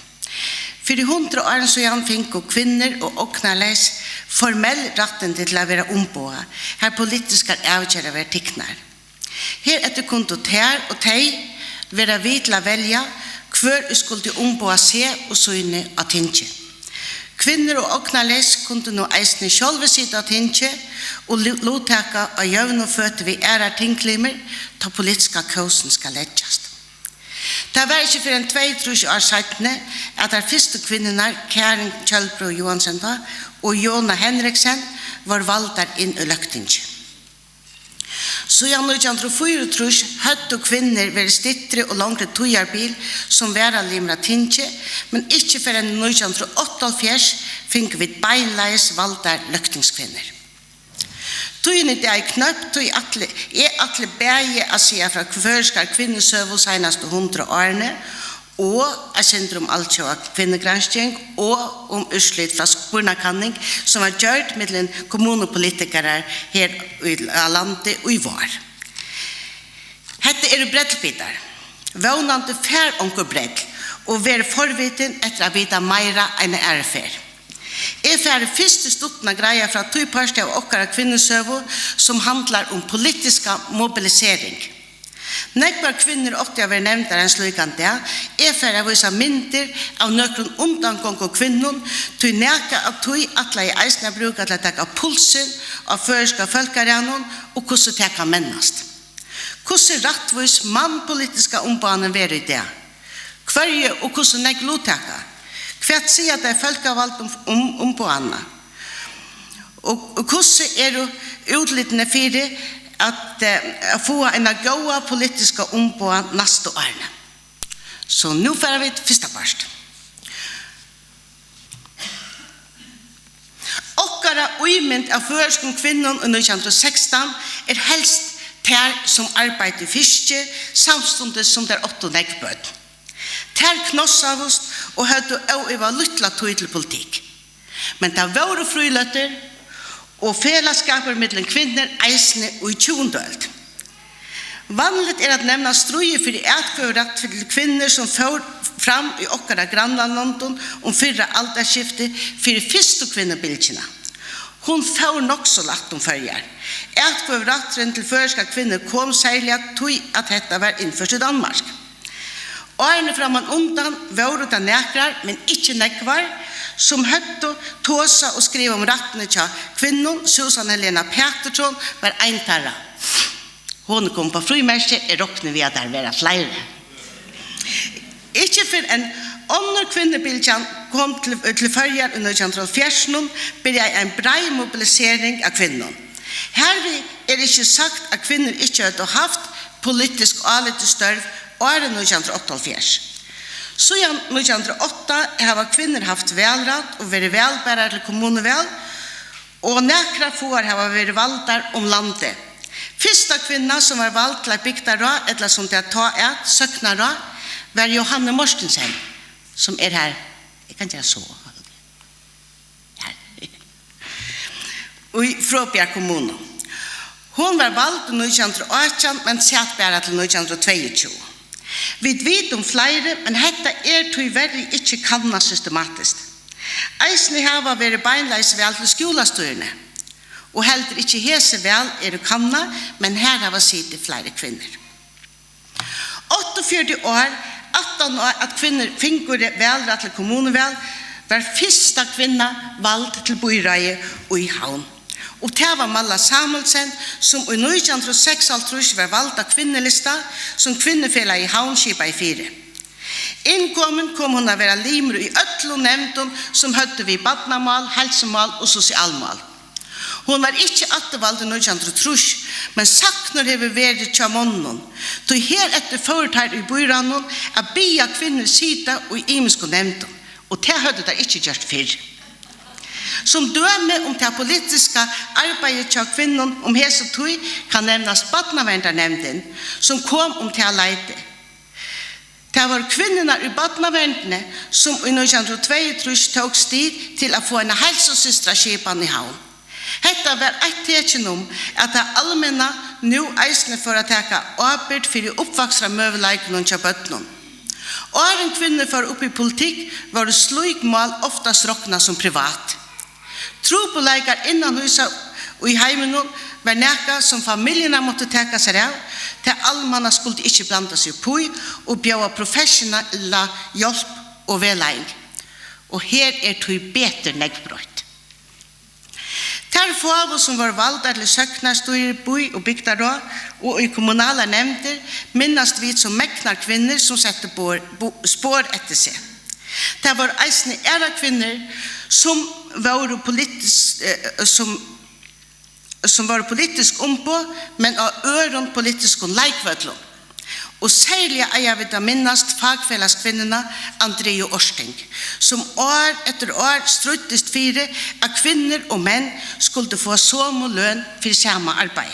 For i 100 år så fikk og kvinner og åknarleis formell retten til å være ombåa. Her politiske avgjører være tikkner. Her etter kunne ter og teg være vidt til å velge hver skulle ombåa se og syne av tinge. Kvinner og åknarleis kunne nå eisne sjølve sitte av tinge og lovtaka av jøvn og føtter vi tingklimer til politiske kausen skal leggjast. Det var ikke for en 2-3 år siden at de første kvinnerne, Karen Kjølbro Johansen og Jona Henriksen, var valgt inn i løktingen. Så i 1934 hadde kvinner vært stittere og langere tøyarbil som var limra tinge, men ikke for en 1988 fikk vi beinleis valgte løktingskvinner. Tøyene det knøpt, atle bæge å si fra kvarskar kvinnesøv og seneste 100 årene, og jeg kjenner alt av kvinnegransking, og utslitt fra spurnakanning, som var gjort mellom kommunepolitikere her i landet og i vår. Hette brettelbitar. Vånande fær onker brett, og være forviten etter å vite meira enn ærefær. Jeg færre første stuttene greier fra 2 parter av okkara kvinnesøvo som handlar om politiska mobilisering. Nekvar kvinner ofte har vært nevnt en slukan det. Jeg færre viser mynter av nøkron undangång og kvinnun til neka av tog atle i eisne bruker til å teka pulsen av føreska folkearenon og hvordan teka mennast. Hvordan rattvis mannpolitiska ombane være i det? Hverje og hvordan nek lovteka? Hva sier det folkevalgt på Anna? Og hvordan det utlittende for at få en gode politiske på neste årene? Så nå får vi et første part. Okkara uimynd av førskom kvinnen i 1916 helst ter som arbeider i fiske, samstundet som der 8 nekkbød. Ter knossavust og hadde øyva luttla tøytelpolitikk. Men det var friløtter og fellesskaper mellom kvinner eisne og i 20. øld. Vanligt at nevna strøye for etkvøret til kvinner som får fram i okkara grannland om 4 alderskifte for første kvinnebildkina. Hun får nok så lagt om førjer. Etkvøret til føreska kvinner kom særlig at dette var innførst i Danmark. Årene framan undan var det nekrar, men ikke nekvar, som høtte tåsa og skrive om rattene til kvinnen. Susan Helena Pettersson var eintarra. Hun kom på frimerke, råkner vi at det var flere. Ikke for en annen kvinnebiljan kom til førjer under 1940, begynte en brei mobilisering av kvinnen. Her det ikke sagt at kvinner ikke hadde haft politisk alete størv året 1988. Så i 1908 har kvinner haft velrett og vært velbærere til kommunevel, og nekra får har vært valgt om landet. Første kvinna som var valgt til å bygge råd, eller som til å ta et, søkna råd, var Johanne Morstensen, som her. Jeg kan ikke så. Og i Frøbjerg kommune. Hun var valgt i 1918, men satt bare til 1922. Vi vet om flere, men dette tyverri ikke kanna systematisk. Eisne har vært beinleis vel til skolastyrene, og heller ikke hese vel kanna, men her har sittet flere kvinner. 48 år, 18 år at kvinner finner velrett til kommunevel, var første kvinna valgt til byrøye og i havn. Og det var Malla Samuelsen, som i 1936 var valgt av kvinnelista som kvinnefella i havnskipa i 4. Innkommen kom hun å være limer i øtlo nevnden som høtte vi badnamal, helsemal og sosialmal. Hun var ikke attervalgt i 1930, men sakner hever vært til månen. Så her etter foretar i byrannen at bia kvinner sida og i imensko nevnden, og det høtte det ikke gjort før. Som døme om det politiske arbeidet til kvinnen om hese tøy kan nevnes Badnavendarnemnden, som kom om til å leite. Det var kvinnorna i badnavärndene som i 1922 tog stid till att få en hälsosystraskipan i havn. Detta var ett tecken om att det allmänna nu eisne för att täcka arbeid för de uppvaxra möjligheterna och köpötnen. Och en kvinna för upp i politik var det slik mål oftast rockna som privat. Tro på läkar innan huset och i heimen var näka som familjerna måtte täcka sig av, till allmänna skulle inte blanda sig på och bjöa professionella hjälp och välæring. Och här det bättre näggbrott. Ter få av oss som var valda eller sökna styr boi och bygda och i kommunala nämnder minnast vi som mäknar kvinnor som sätter spår efter sig. Det var eisne era kvinnor som var politisk på, men av öron politisk och likvödlom. Och särskilt jag vill minnast fagfällskvinnorna André och Orsting, som år efter år struttist för att kvinnor och män skulle få samma lön för samma arbete.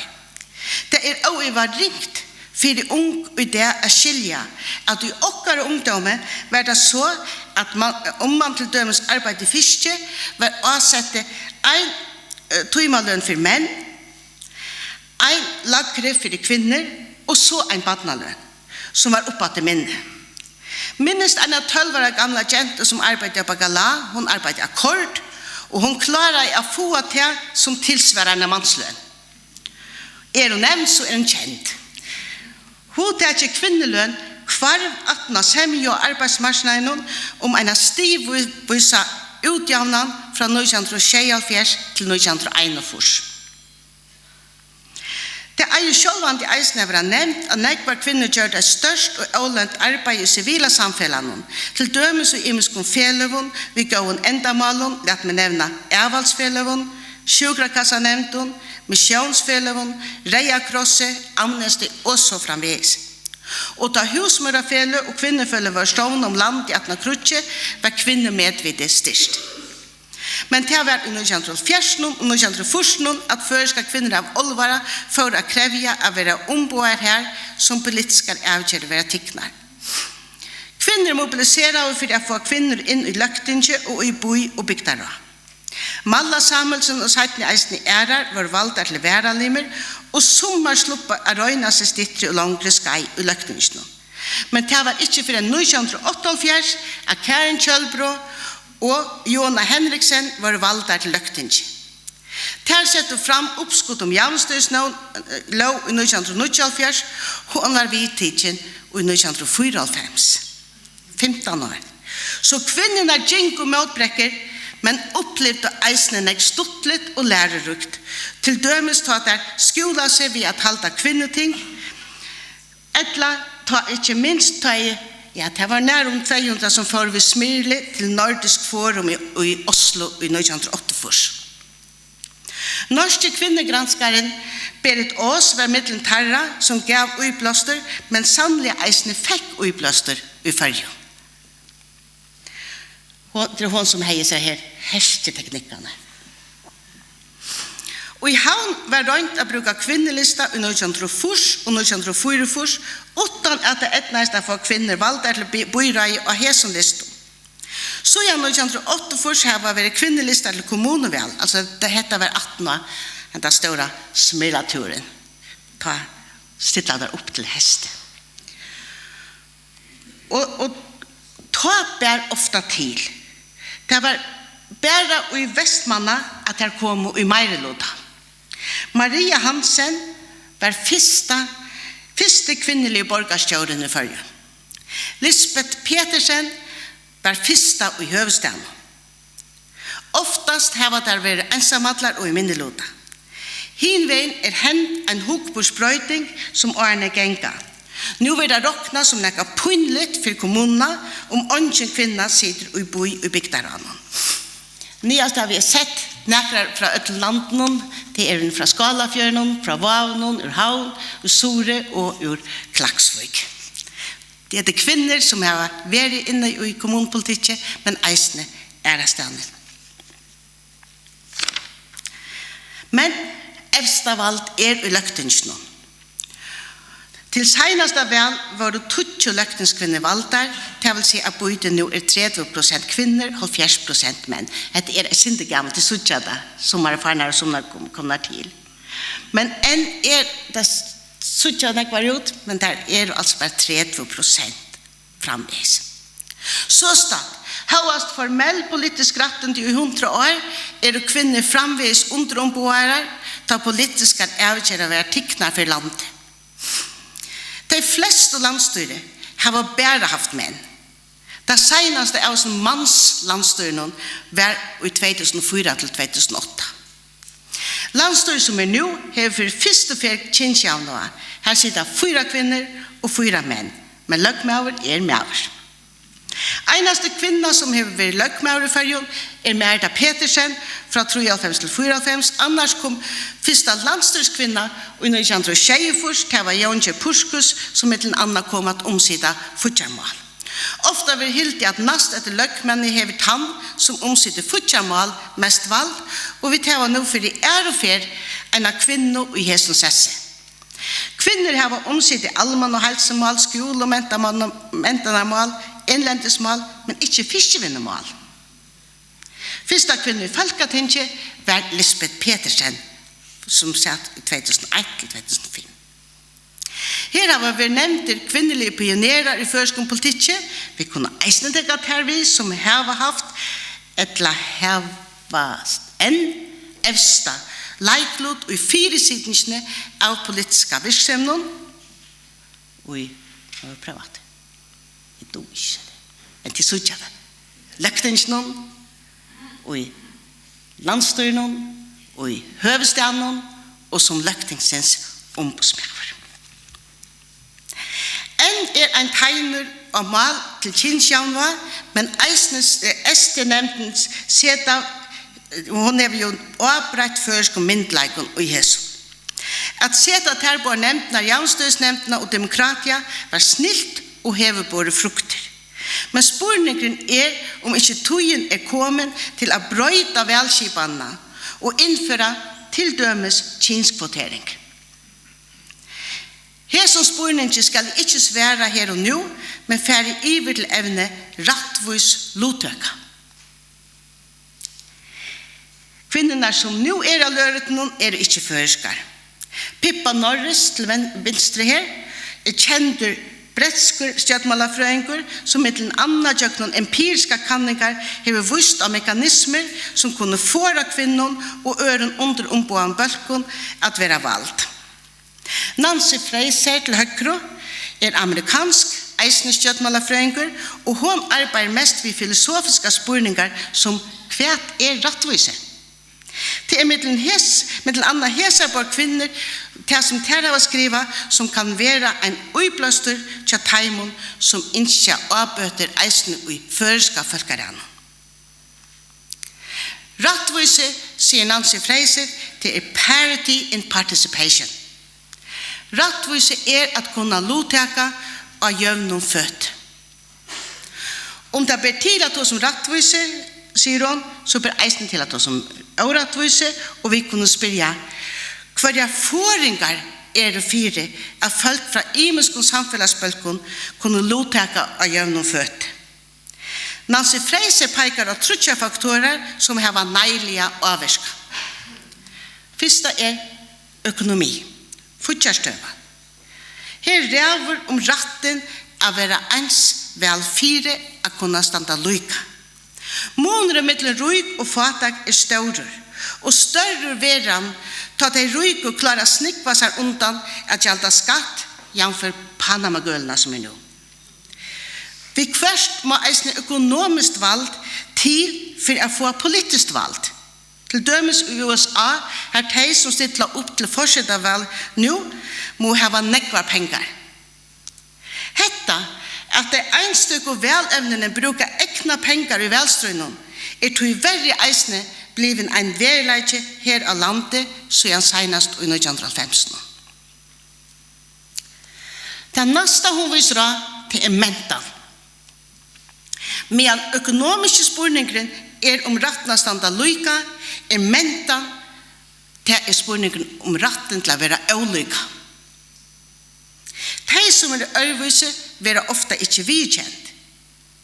Det var ringt för de ung i det att skilja att i åkare ungdomar var det så att om man till dömes arbete i fiske var avsatte en timalön för män, en lagre för de kvinnor och så en badnalön som var uppåt till minne. Minst en 12-årig gamla jente som arbetade på Gala, hon arbetade akkord och hon klarade att få det som tillsvarar en manslön. Hon nämnd så hon känd. Hon tar till kvinnelön kvarv 18 semjo arbeidsmarknaden om en stivvisa utjavnan fra 1976 til 1941. Det jo sjølvan de eisnevra nevnt at nekvar kvinner gjør det størst og avlønt arbeid i civila samfellene, til dømes og imiskon felevun, vi gåen endamalen, let meg nevna Evaldsfelevun, Sjukrakassanemnden, Missionsfelevun, Reia Krosse, Amnesty og så framvegs. Og da husmørafele og kvinnefele var stående om land i 18 krutje, var kvinner medvidet styrst. Men det var i 1940 og 1940 at føreska kvinner av olvara for å krevja å være omboer her som politiske avgjør være tikknar. Kvinner mobiliserer for å få kvinner inn i løktinge og i boi og bygdara. Malla Samuelsen og Seitni Eisni Ærar var valgt til væralimer, og sommar sluppa å røyna seg stittre og langre skai i løktingene. Men det var ikke for en 1988 at Karen Kjølbro og Jona Henriksen var valgt til løktinge. Der sette fram oppskudd om javnstøyslov i 1979, og han var vidtidgen i 1994. 15 år. Så kvinnerna gikk og motbrekker, men opplevde eisene nek stuttlet og lærerukt. Til dømes ta der skola seg ved at halda kvinneting, etla ta ikke minst ta det var nær 200 som får vi Smyrli til Nordisk Forum i Oslo i 1988. Norske kvinnegranskaren Berit Aas var middelen tarra som gav uiblåster, men sannelig eisene fikk uiblåster i Färjö. Det er hun som heier seg her hersketeknikkene. Og i havn var rønt å bruke kvinnelista i 1904 og 1944 utan at det etneste for kvinner valgte til byrøy og hesonlisten. Så i 1908 har det vært kvinnelista til kommunevel, altså det hette var 18 år, den store smilaturen. Ta stilla der opp til heste. Og ta bær ofta til. Det var bare i Vestmanna at jeg kom i Meireloda. Maria Hansen var første kvinnelige borgerstjåren i Färjö. Lisbeth Petersen var første i Høvestaden. Oftast har det vært ensamadler og i Minneloda. Hinveien hendt en hukbursbrøyting som årene genga. Nu vil det råkna som nekka punnligt for kommunerna om ønsken kvinna sitter i boi i bygdaranen. Nyast har vi sett nekrar fra Øtlanden, det er fra Skalafjörnen, fra Vavnen, ur Havn, ur Sore og ur Klaksvik. Det er de kvinner som har vært inne i kommunpolitikken, men eisne er av stedet. Men Evstavald er i løktingsnån. Til seneste vel var det 20 løktingskvinner valgte, det vil si at bøyden nå 30% kvinner, 70% menn. Det ikke gammelt til suttjada, som erfarne og som kommer til. Men enn det suttjada var ut, men der altså bare 30% framvis. Så stod, høyest formell politisk retten i 100 år kvinner framvis underomboere, da politiske avgjører være tikkene for landet. De fleste landstyrer har bare haft menn. Det seneste av som mannslandstyrene var i 2004 til 2008. Landstyrer som nå har for første ferd kjensjavn. Her sitter 4 kvinner og 4 menn, men løkmauer mauer. Einaste kvinna som har vært løkmauer i fergen Merita Petersen fra 93 til 94. Annars kom første landstyrskvinna og i 1924 det var Jonje Puskus som til en annen kom at omsida futjarmål. Ofta var hilti at nast etter løkmenni hever tann som omsider futjarmål mest vald og vi tar nå for i ærefer en av kvinno i hesens esse. Kvinner har omsider allmann og helsemål, skole og mentanarmål, innlendesmål, men ikke fiskevinnemål. Første kvinne i Falkatinget var Lisbeth Petersen, som satt i 2001-2005. Her har vi nevnt kvinnelige pionerer i førskolepolitikken. Vi kunne eisne det hervis som har haft etla hava evsta leiklot og i 4 sidensene av politiske virksomheter og i privat. Det er ikke det. Men til suttja det. Løktingsnån og i landstyrnån og i høvestjernån og som løktingsens ombudsmæver. En en tegner og mal til kinsjavnva, men SD-nemndens seta hun jo oppbrett først og myndleikon og jesu. At seta terbo nemndene, javnstøysnemndene og demokratia var snilt og hever både frukter. Men spurningen om ikke tøyen kommet til å brøyta velskipanna og innføre tildømes kinskvotering. Her som spurningen skal ikke svære her og nå, men færre iver til evne rattvis lotøka. Kvinnerne som nå av løretene ikke føreskar. Pippa Norris til venstre her kjender bretsker stjøtmålafrøyngur som med en annen jøkken empiriske kanninger har vist av mekanismer som kunne fåre kvinnen og øren under omboen bølgen at være valgt. Nancy Fraser til høyre amerikansk eisende stjøtmålafrøyngur og hun arbeider mest ved filosofiske spurninger som hva rattvise. Det med andre hesabor kvinner til som tæra å skriva som kan være en uibløster til taimon som ikke avbøter eisene i føreska folkarene. Rattvise, sier Nancy Fraser, det parity in participation. Rattvise at kunne loteka av jøvnum født. Om det ber til at som rattvise, sier hun, så ber eisen til at som oratvise, og vi kunne spyrja hva fåringar det 4 at folk fra imenskon samfellagsbølgen kunne loteka av jøvnum født. Nancy Fraser peikar av trutja faktorer som har neilige avvirka. Fyrsta økonomi, futjarstøva. Her ræver ratten av være ens vel 4 å kunne standa luika. Månere mellom ruik og fatak større, og større veran ta de ruik og klara snikva seg undan at gjelda skatt jamfor Panama-gølna som nå. Vi hverst må eisne økonomisk valg til for å få politisk valg. Til dømes i USA har de som stiller opp til forsettervalg nå må hava nekvar pengar. Hetta at det einstykke og velevnene bruker ekna pengar i velstrøynen tog verre eisne bliven en verleidje her av landet siden senest i 1950. Det neste hun viser til mental. Medan økonomiske spurninger om ratten av standa lyka, mental til spurningen om ratten til å være olika. De de som ørvise være ofte ikke vidkjent.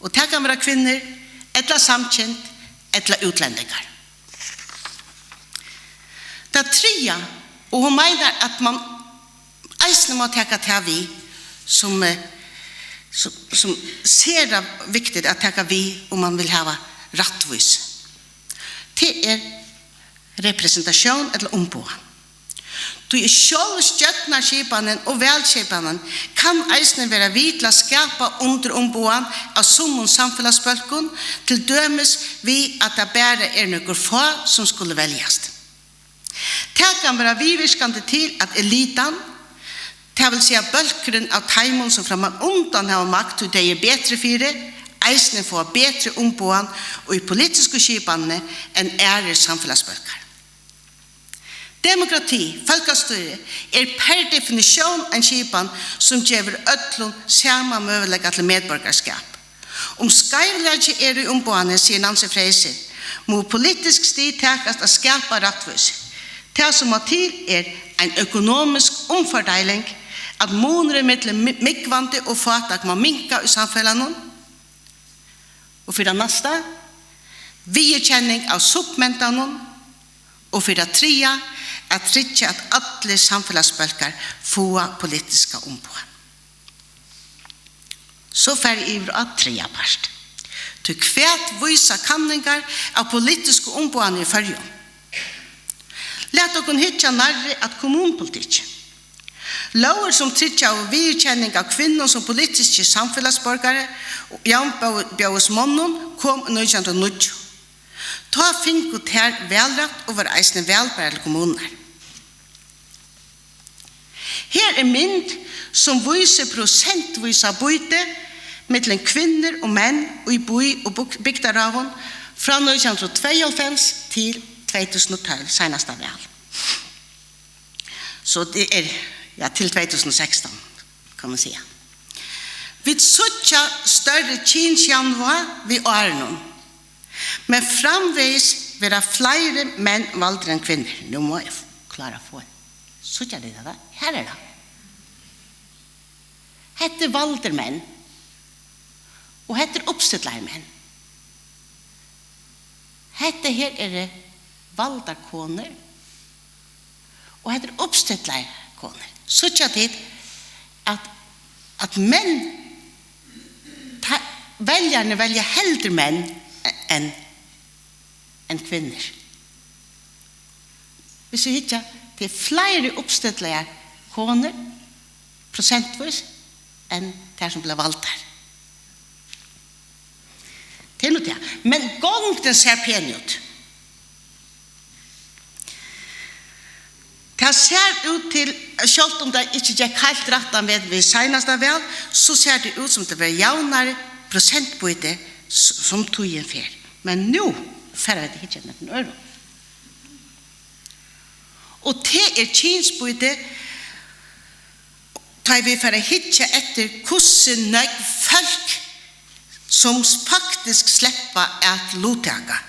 Og det kan være kvinner, eller samkjent, eller utlendingar. Det tredje, og hun mener at man eisne må teka til vi som ser det viktig at teka vi om man vil ha rattvis. Det representasjon eller ombå. Du selv stjøtnerskipanen og velskipanen kan eisne være vidla skapa under ombåen av sommon samfunnsbølgen til dømes vi at det bare noen få som skulle velges. Det kan være vivirskende til at elitan, det vil si bølkeren av teimon som framan undan har makt og det bedre fire, eisne få bedre ombåen og i politiske skipene enn samfunnsbølger. Demokrati, folkestyre, per definisjon en skipan som gjør ødlom samme mulighet til medborgerskap. Om skajvlegge i ombåene, sier Nancy Fraser, må politisk sti takast å skapa rattvis. Det som må til en økonomisk omfordeling, at månere mellom mikvante og fatak må minka i samfunnet. Og for det neste, vidkjenning av submentene, og for det tredje, at trykje at alle samfunnsbølger får politiske ombåen. Så fer jeg av tredje part. Til hvert vise kanninger av politiske ombåen i førjen. Lät dere hitja nærre at kommunpolitikk. Lover som trykje av vidkjenning av kvinner som politiske samfunnsborgere, Bjørns Månen, kom i 1990. Ta finket her velrett og var eisne velbærende kommuner. Her mynd som viser prosentvis av bøyte mellom kvinner og menn og i bøy og bygdaraven fra 1992 til 2012, senest av vel. Så det til 2016, kan man si. Vi søtter større kinsjanva vi årene, men framveis vil det flere menn valgte enn kvinner. Nå må jeg klare å få det. Søtter det da? Her det. Hette valgte menn, og hette oppstøttlere menn. Hette her det valgte koner, og hette oppstøttlere koner. Søtter det at menn, velgerne velger heldre menn enn kvinner. Hvis vi hittar det flere oppstøttelige koner prosentvis enn det som ble valgt her. Det noe det. Men gångten ser pen ut. Det ser ut til, selv om det ikke gikk helt rett ved vi seneste vel, så ser det ut som det blir jævnere prosentbøyde som tog en fer. Men nå fer det ikke en øre. Og det kinsbøyde tar vi for å hitte etter hvordan nøy folk som faktisk slipper at lottaka.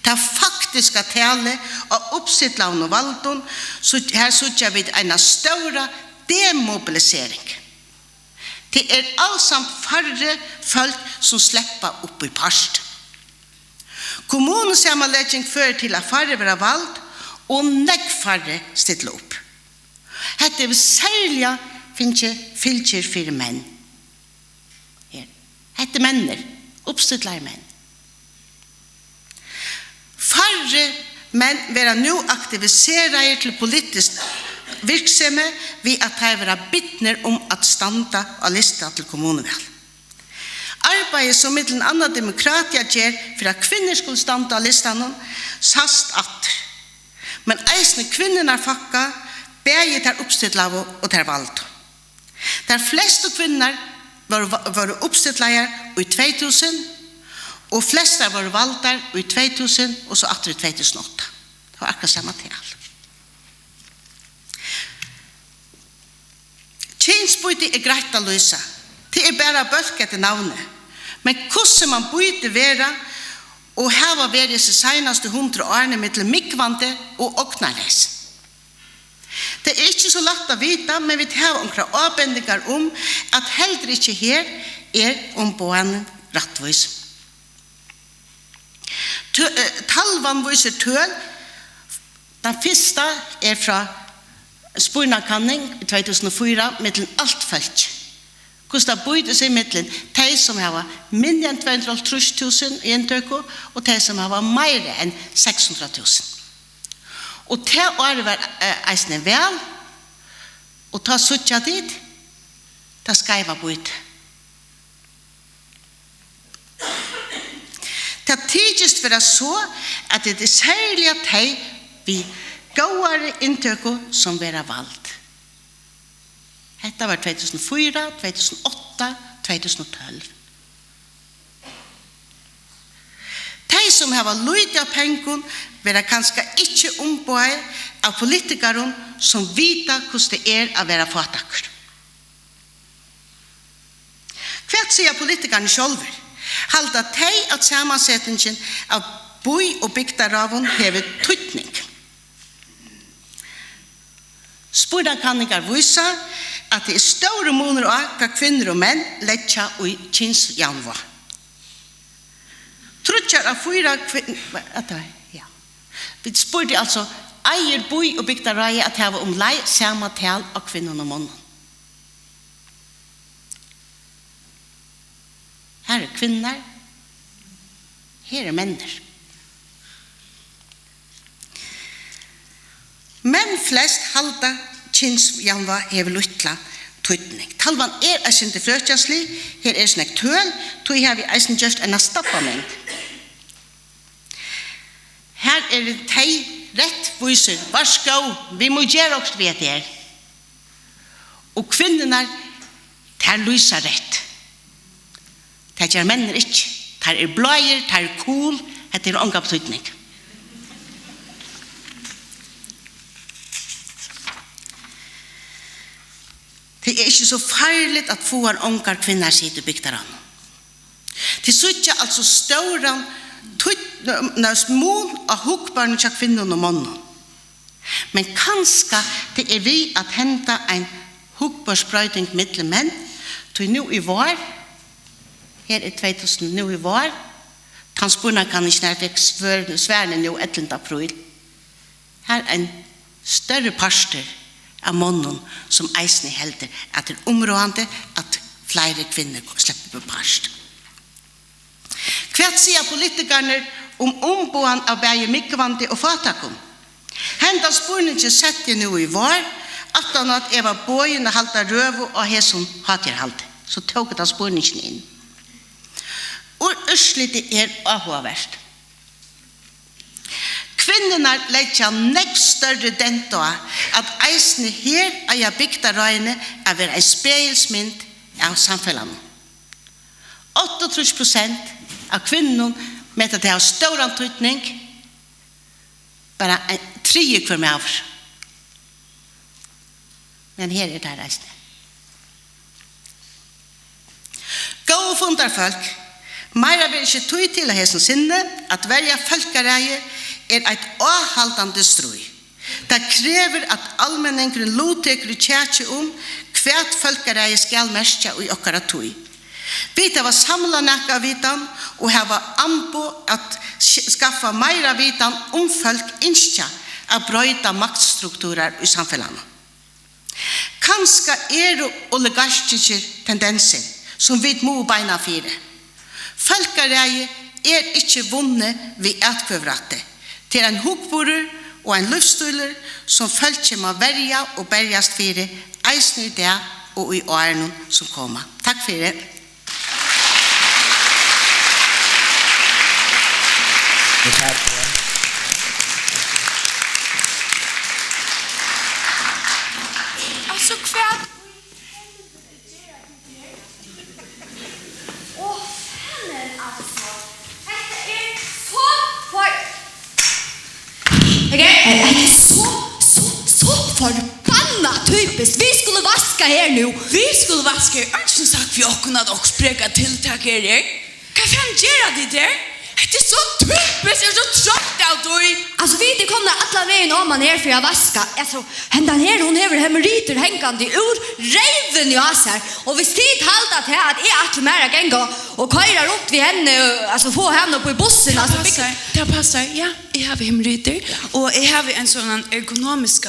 Det faktiska tale og oppsittlavn og valden, så her sørger vi en større demobilisering. Det allsamt færre folk som slipper opp i parst. Kommunesammenlegging fører til at færre blir valgt, og nekk færre stiller opp. Dette vil særlig finne fylkjer for menn. Dette menner, oppstillere menn. Færre menn vil nå aktivisere til politisk virksomhet ved at de vil bittner om at standa av lista til kommunevel. Arbeidet som mittelen annet demokratier gjør for at kvinner skulle standa av listene sast atter. Men eisne kvinnerna fakka begge ter oppstillere og ter valgt. Der fleste kvinner var oppstillere i 2000, og fleste var valgt i 2000, og så atter i 2008. Det var akkurat samme til. Kjensbøyde greit å løse. Det bare bølge etter navnet. Men hvordan man bøyde være, og her var vært de seneste 100 årene mellom mikvante og åknarles. Det er ikke så lett å vite, men vi har omkring avbendinger om at heller ikke her ombående rettvis. Talvan viser tøl. Den første fra Spurnakanning i 2004 mellom alt folk. Hvordan det bøyde seg mellom de som har mindre enn 230 000 i inntøk og de som har mer enn 600 000. Og til året var eisne vel, og ta suttja dit, ta skaiva bøyde. Det tidligst være så at det særlig at de vi gåere inntøk som være valgt. Dette var 2004, 2008, 2012. De som har lydet av pengen vil kanskje ikke ombøye av politikere som vet hvordan det å være fatakker. Hva sier politikerne selv? Halda de at sammensetningen av boi- og bygdaraven hever tøytning. Spurnakanningar viser at det er store måneder av hva kvinner og menn letja og kjønnsjanva. Trutjar av 4 kvinner, ja. Vi spurte altså, eier boi- og bygdarai at det var lei samme tal av kvinner og mannen. Her er kvinner, her er menner. Men flest halda kjønnsjanva hever luttla tøytning. Talvan eisen til frøtjasli, her snakk tøl, tog har vi eisen gjørst en stappament. Her det tei rett viser, varska, vi må gjøre også ved det her. Og kvinnerna, tar lysa rett. Det gjør menner ikke. Det bløyer, det cool, det ånga betydning. Det er ikke så farligt at få en ångar kvinner sitter i bygdaran. Det suttja altså ståran mån av hukkbarn til kvinnen og mannen. Men kanskje det vi at henta en hukkbarsprøyting mittel menn, til nå i vår, her 2000 nå i vår, transporna kan ikke nær fikk sværne nå 11. april. Her en større parster av mannen som eisen helder at det områdende at flere kvinner slipper på parst. Hva sier politikerne om ombåen av bæge mikkvande og fatakum? Henda spurningen sett jeg nå i vår, at han at jeg var bøyen og halte røv og he som hater halte. Så tok jeg spurningen inn. Og ørsligt avhåverst. Kvinnerna lägger näck större dento att eisne her är bygda röjne är en spegelsmynd av samhället. 88% av kvinnor med att det har stor antydning bara 3 kvar med av. Men här det här eisne. Gå och fundar folk. Meira vil ikke tog til å hesen sinne at velja folkereie et avhaldende strøy. Det krever at allmenningen lovteker kjærke hvert folkereie skal merke i okkara tog. Vi har samlet nekka vitan og har anbo at skaffa meira vitan folk innskja av brøyta maktstrukturer i samfunnet. Kanskje det oligarkiske tendenser som vi må beina fire. Folkereie ikke vunnet ved etkvøvrattet. Det en hukkborer og en livsstyler som folk må verja og berjast fire eisen i det og i årene som kommer. Takk for det. Altså, hva? Så forbanna typiskt. Vi skulle vaska her nu. Vi skulle vaska her. Har ikke sagt vi åkken at dere spreker tiltak her? Hva fan gjør de der? Det är så typiskt, jag är så trött av dig. Alltså vi det kommer alla vägen om man här för att vaska. Alltså hända här hon har hemoriter hängande ur reven i oss här. Och vi tid halta till att är att mera gänga och köra upp vid henne alltså få henne upp i bussen alltså det passar. Ja, jag har hemoriter och jag har en sån ergonomisk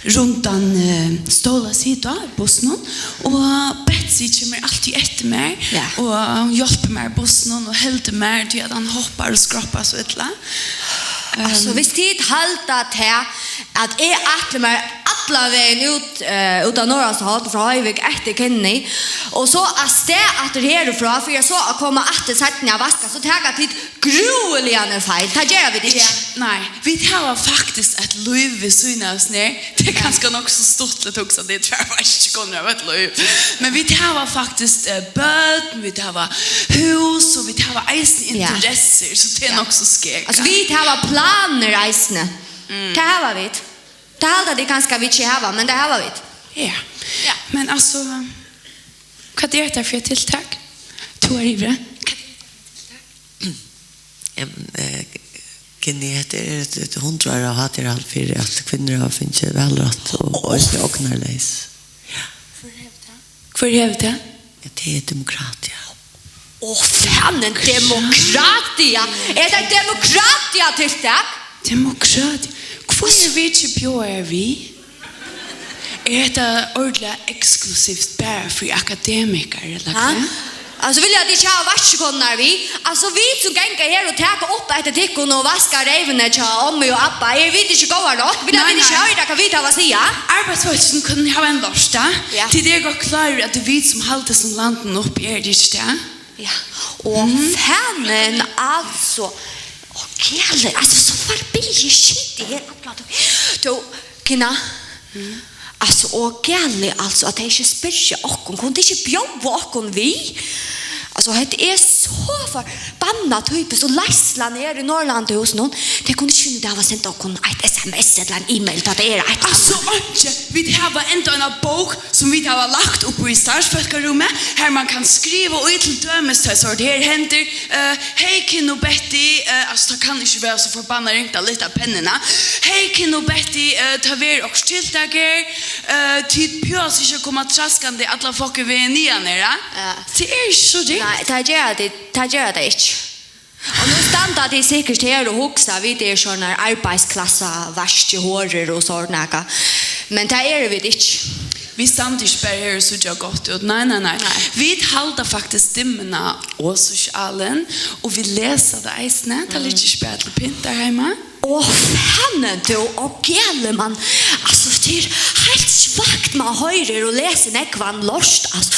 rundan ståla sida bussen och Betsy kommer alltid efter mig och hjälper mig bussen och helt mer till att han hoppar och skrapar så ettla. Alltså vi tid halta till att är att mer alla vägen ut av norra så hat från Höjvik efter Kenny och så att det att det härifrån för jag så att komma att det sätta ner vaska så tar jag tid gruvliga fel. Ta gör vi det. Nej, vi har faktiskt ett liv vid synas ner. Det är ganska nog så stort lite också det tror jag inte kommer att ett liv. Men vi har faktiskt böt, vi har hus och vi har eisen intresser så det är nog så skek. Alltså vi har planer eisen. Det har vi. Det halda det ganska vi inte har, men det har vi. Ja. Men alltså vad är det för tilltag? Två river. Kenny heter det hon tror jag har till allt för att kvinnor har finns väl rätt och knarläs. För hävda. Det är demokrati. Fan en demokrati. Är det demokrati tilltag? Demokrati. Hvor vi ikke bjør vi? Det ordentlig eksklusivt bare for akademikere, eller hva? Alltså vill jag det jag varsågod vi. Alltså vi som gänga här och ta upp efter tickon och vaska revene tja om och appa. Är vi inte gå här då? Vill jag inte höra kan vi ta vad säga? Arbetsvakten kunde ha en lörsta. Till det går klar att vi som håller som landen upp är det inte. Ja. Och fanen alltså. Okej, alltså så förbi shit det här uppladet. Då kina. Alltså och gäller alltså att det inte spärra och kunde inte bjuda och vi. Alltså det är så förbannat typiskt och läsla ner i Norrland hos någon. Det kunde inte ha sent och ett sms eller en e-mail till det är ett. Alltså inte vi har ändå en bok som vi har lagt upp i startfölkarummet. Här man kan skriva och till dömes så det här händer. Hej Kin och Betty, alltså kan inte vara så förbannat ringt lite pennorna. Hej Kin och Betty, ta ver och tilltager. Tid pjös inte komma traskande alla folk vi är nya nere. Det är så det. Nej, det gör det inte. Och nu stannar det säkert här och huxa vid det sådana arbetsklassa, värst i håret och sådana. Men det är vi inte. Vi stannar inte bara här så jag gott ut. Nej. Vi håller faktiskt stämmorna och socialen och vi läser det eisne. Det är lite spärrt och pint där hemma. Åh, fan du och gäller man. Alltså det är helt svagt man hörer och läser nekvan lost. Alltså,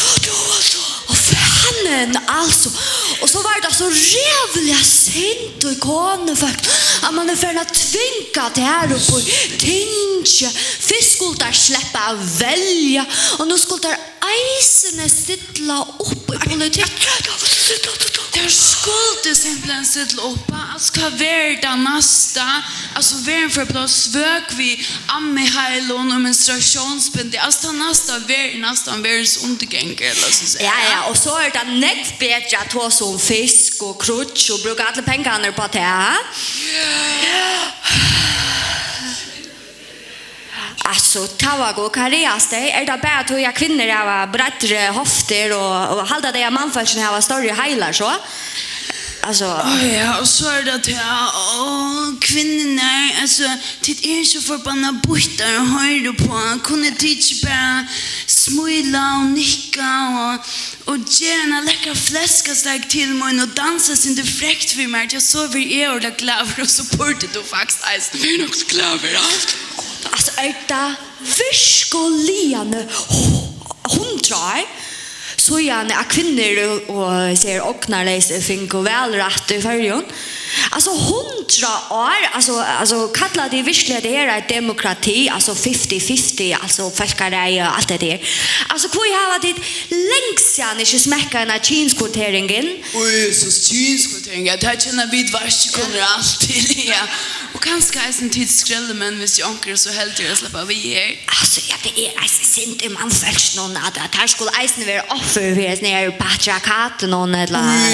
och fanen alltså. Och så var det så revliga sent och ikone för att man är för att tvinka det här upp och tinge. Först skulle där släppa välja och nu skulle där eisene sittla upp i politik. Det skulle simpelthen sittla upp. Ska vara nästa. Alltså vara för plats svök vi ammeheilon och menstruationsbindi. Alltså nästa världens undergängare. Ja, och så är det nätt bättre att ha som fisk och krutsch och bruka alla pengarna på det. Alltså, tavago och karriaste är det bara att jag kvinnor har bredare höfter och halda det manfallen har större heilar så. Alltså ja, och så är det att kvinnorna alltså det är så förbannat borta och höra på kunde inte bara smila och nicka och gärna läcka fläskasteg till mig och dansa sin det fräckt för mig. Jag sover i och det glaver och så portet du faktiskt är vi nog glaver allt. Alltså är det virkeligen hon tror så gärna kvinnor och ser oknarläs fink och välrätt i färgen. Alltså 100 år, alltså kallar det virkelig det är ett demokrati, alltså 50-50, alltså folkarej och allt det där. Alltså hur har det längst sedan inte smäcka den här kinskvoteringen? Oj, så kinskvoteringen, det här känner vi vars kommer alltid, ja. Och kanske är en tidsskräll men hvis jag ankar så helt det släppa vi här. Alltså ja, det är sint i man fälls någon att här skulle eisen vara offer för när patriarkaten någon eller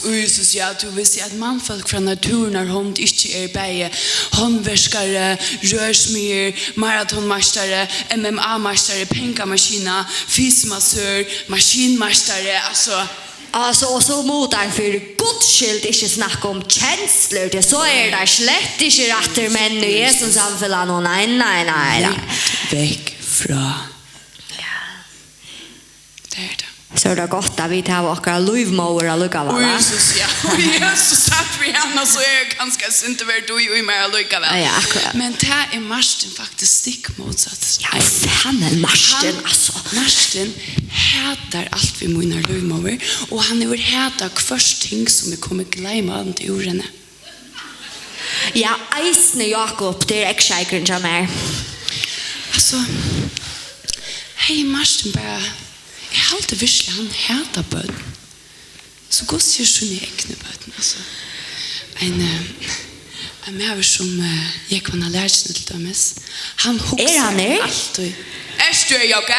Jesus, ja, du vill se att man folk från naturen när hon inte är bäge. Håndverskare, rörsmyr, maratonmästare, MMA-mästare, pengamaskina, fismassör, maskinmästare, Alltså, och så motar för godsskild inte snacka om känslor. Det så är det slett inte rätter män i Jesus samfällan. Och nej. Väck från. Det är det. Så är det gott att vi tar åkra livmåer och lukka va? Jesus, ja. Och Jesus satt vi henne så är det ganska synd att vara du i mer lukka va? Ja, akkurat. Men det är Marsten faktiskt stick motsatt. Ja, fan är Marsten alltså. Marsten hatar allt vi munar livmåer. Och han är hatar först ting som vi kommer glömma an till orden. Ja, eisne Jakob, det är äcksäkren som är. Alltså, hej Marsten bara... Jag har alltid visst han hatar bøten. Så går det ju i äckna bøten. Alltså, en mäver som gick på allergisen till dömes. Han huxar alltid. Är du Jocke?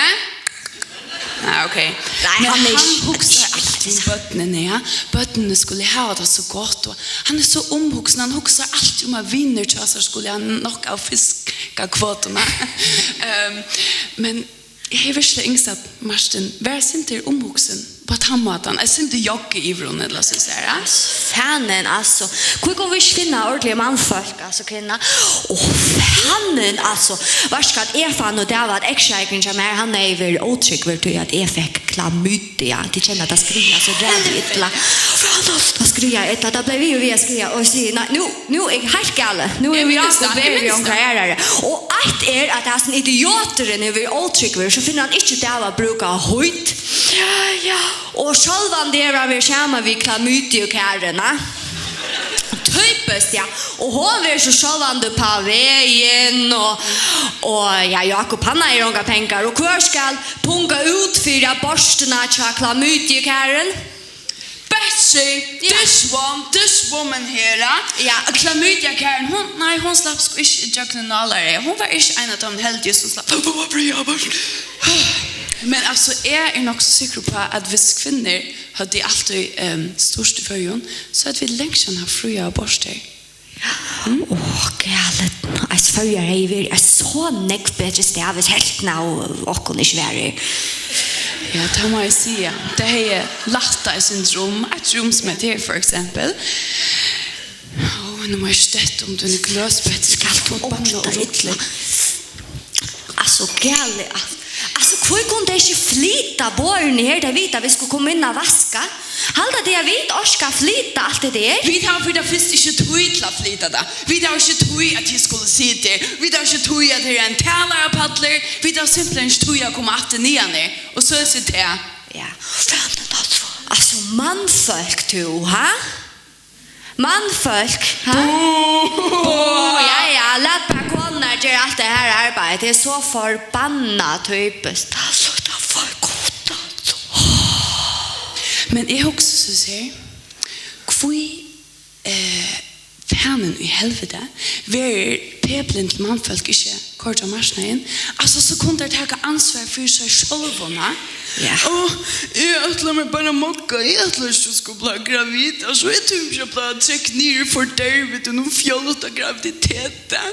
Nej, okej. Nej, han huxar alltid bøtene. Bøtene skulle ha det så gott. Och han är så omhuxad. Han huxar alltid om vinner så skulle han nog av fiska kvoterna. Men jag har verkligen insett att Marsten, var inte omhuxen på att han matan. Jag inte jogga i vrån eller så säger jag. Fanen alltså. Hur går vi finna ordentliga manfolk alltså kvinna? Fanen alltså. Varska att erfaren och det var att äcksäkring som är han är väl otrygg för att jag fick klamydia. De känner att det skriver så rädd ytla. Det skriver ytla. Det blev vi och skriva och säga nu är jag helt galet. Nu är vi också väldigt omkärare. Och allt är att det är en idioter när vi är otrygg så finner han inte det att bruka höjt. Ja. Och självan där vi kommer vi klamydia och kärrorna. Typiskt, ja. Och hon var så självande på vägen och ja, Jakob han har några pengar och hur ska punga ut för att borsterna till klamydia-kärren? Betsy, this woman här. Ja, klamydia-kärren, hon slapp inte jöknenalare. Hon var inte en av de heldige som slapp. Men alltså är nog så säker på att vi kvinnor har det alltid störst förjon så att vi längst har fria borster. Galet. Alltså för jag är så näck bättre stävet helt nu och kunde inte vara. Ja, det må jag säga. Det är latta syndrom, ett rum som är här för exempel. Nu må jag stött om du är glösbett ska banna och rotla. Alltså galet. Alltså, hur kunde jag inte flytta båren här där vi vi skulle komma in och vaska? Halda det jag vet, och ska flytta allt det där? Vi har för det först inte tog till att flytta det. Vi har inte tog att jag skulle sitta. Vi har inte tog att det är en talarpaddler. Vi har simpelthen inte tog att komma att det ner. Och så sitter jag. Ja. Alltså, manfolk du, ha? Manfolk, ha? Ja, lät bara kolla göra allt det här arbetet. Det är så förbannat typiskt. Alltså, det är för gott alltså. Men jag också så säger, kvui fanen i helvete, ver peplen till manfolk inte kort av marsnaden, alltså så kunde det ta ansvar för sig själva. Ja. Och jag ätlar mig bara mocka, jag ätlar så ska bli gravid, och så är det inte bara tryck ner för David och någon fjollotta graviditeten.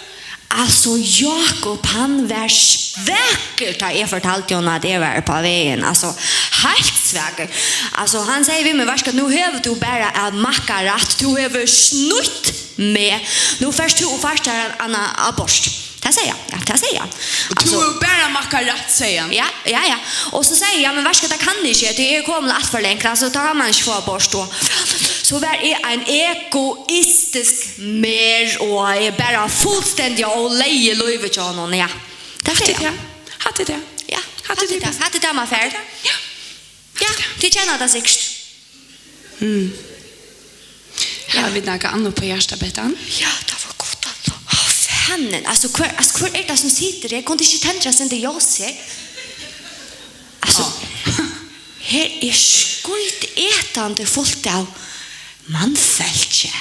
Alltså Jakob han var sväcker ta jag fortalte honom att det var på vägen. Alltså helt sväcker. Alltså han säger vi men vad ska nu har du bara att macka rätt. Du har snutt med. Nu först du och först är Anna abort. Det säger jag. Ja, det säger jag. Alltså, du bara macka rätt säger han. Ja. Och så säger jag men vad ska det kan inte. Det är kommer att förlänka alltså tar man inte för abort då. Så var är en egoistisk mer och är bara fullständigt och leje livet av någon, ja. Det säger jag. Hade det. Ja, hade det med färd. Ja, det känner det säkert. Har vi något annat på hjärtabettan? Ja, det var gott alltså. Fanen, alltså hur är det som sitter där? Jag kunde inte tänka sig det jag ser. Alltså, här är skojt ätande fullt av manfältje.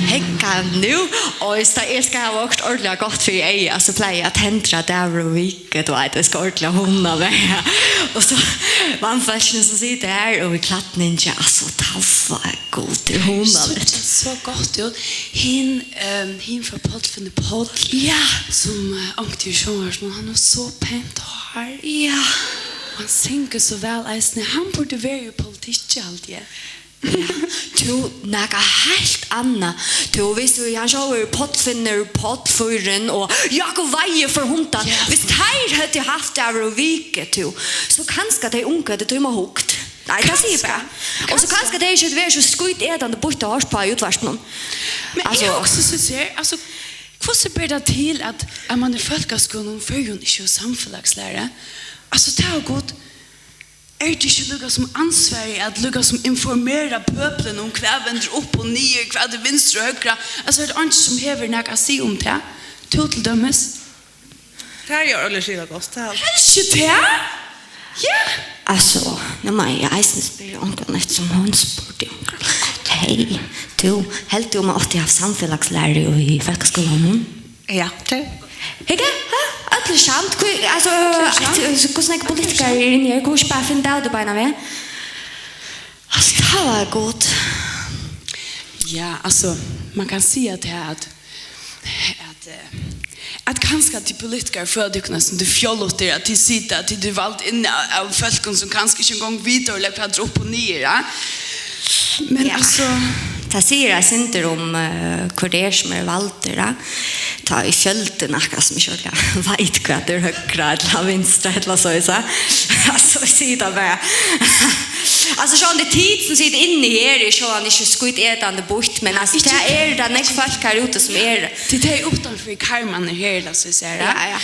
Hekka nu, og jeg skal ha vokst ordentlig godt for jeg, altså pleier jeg å tendre der og vike, du vet, jeg skal ordentlig hunde med. Og så vannfelsen som sitter her, og vi klatten ikke, altså, taffa er god til hunde. Så godt ut. Hin fra Poddfinne Podd, Ja. som ångte i sjången, han har så pent hår. Ja. Han synger så vel, eisne. Han burde være i politikk alltid. Du, nega helt anna. Du, hvis du, han sjåver pottfinner, pottfyren, og Jakob Veie for hundan. Hvis teir hadde haft det av å vike, du, så kanskje de unge, det tog meg hukt. Nei, det sier jeg bare. Og så kanskje det ikke være så skuit edande borte hårs på i utvarsen. Men jeg også synes jeg, altså, hvordan ber det til at man i folkeskolen fører ikke er samfunnslære? Altså, det er godt. Det ikke lukket som ansvarig at lukket som informerer pøplen om hva vender opp og ned, hva det venstre og høyre. Altså, det ikke som hever noe å si om det. To til dømmes. Det gjør alle skillet godt. Ikke det? Ja. Altså, nå må jeg eisen spørre onkel som hun spurte. Hei, du, helt du om at jeg har samfunnslære i folkeskolen? Ja, det. Ikke? Alle samt. Altså, hvordan er politikere inni her? Hvordan bare finne det av det beina ved? Altså, det var godt. Ja, altså, man kan si at det at kanskje de politikere føler de som de fjolloter, at de sitter, at de valgt inn av folk som kanskje ikke engang videre og legger plater opp og ned, ja. Men altså... Det sier jeg synder om hvor det som valgt det, ta i fjølten akkurat som ikke vet hva det høyre eller vinstre eller så. Altså, jeg sier det bare. Altså, sånn det tid som sitter inne her, så han ikke skutt edande bort, men altså, det det nek folk her ute som det utenfor i karmene her, la oss si. Ja.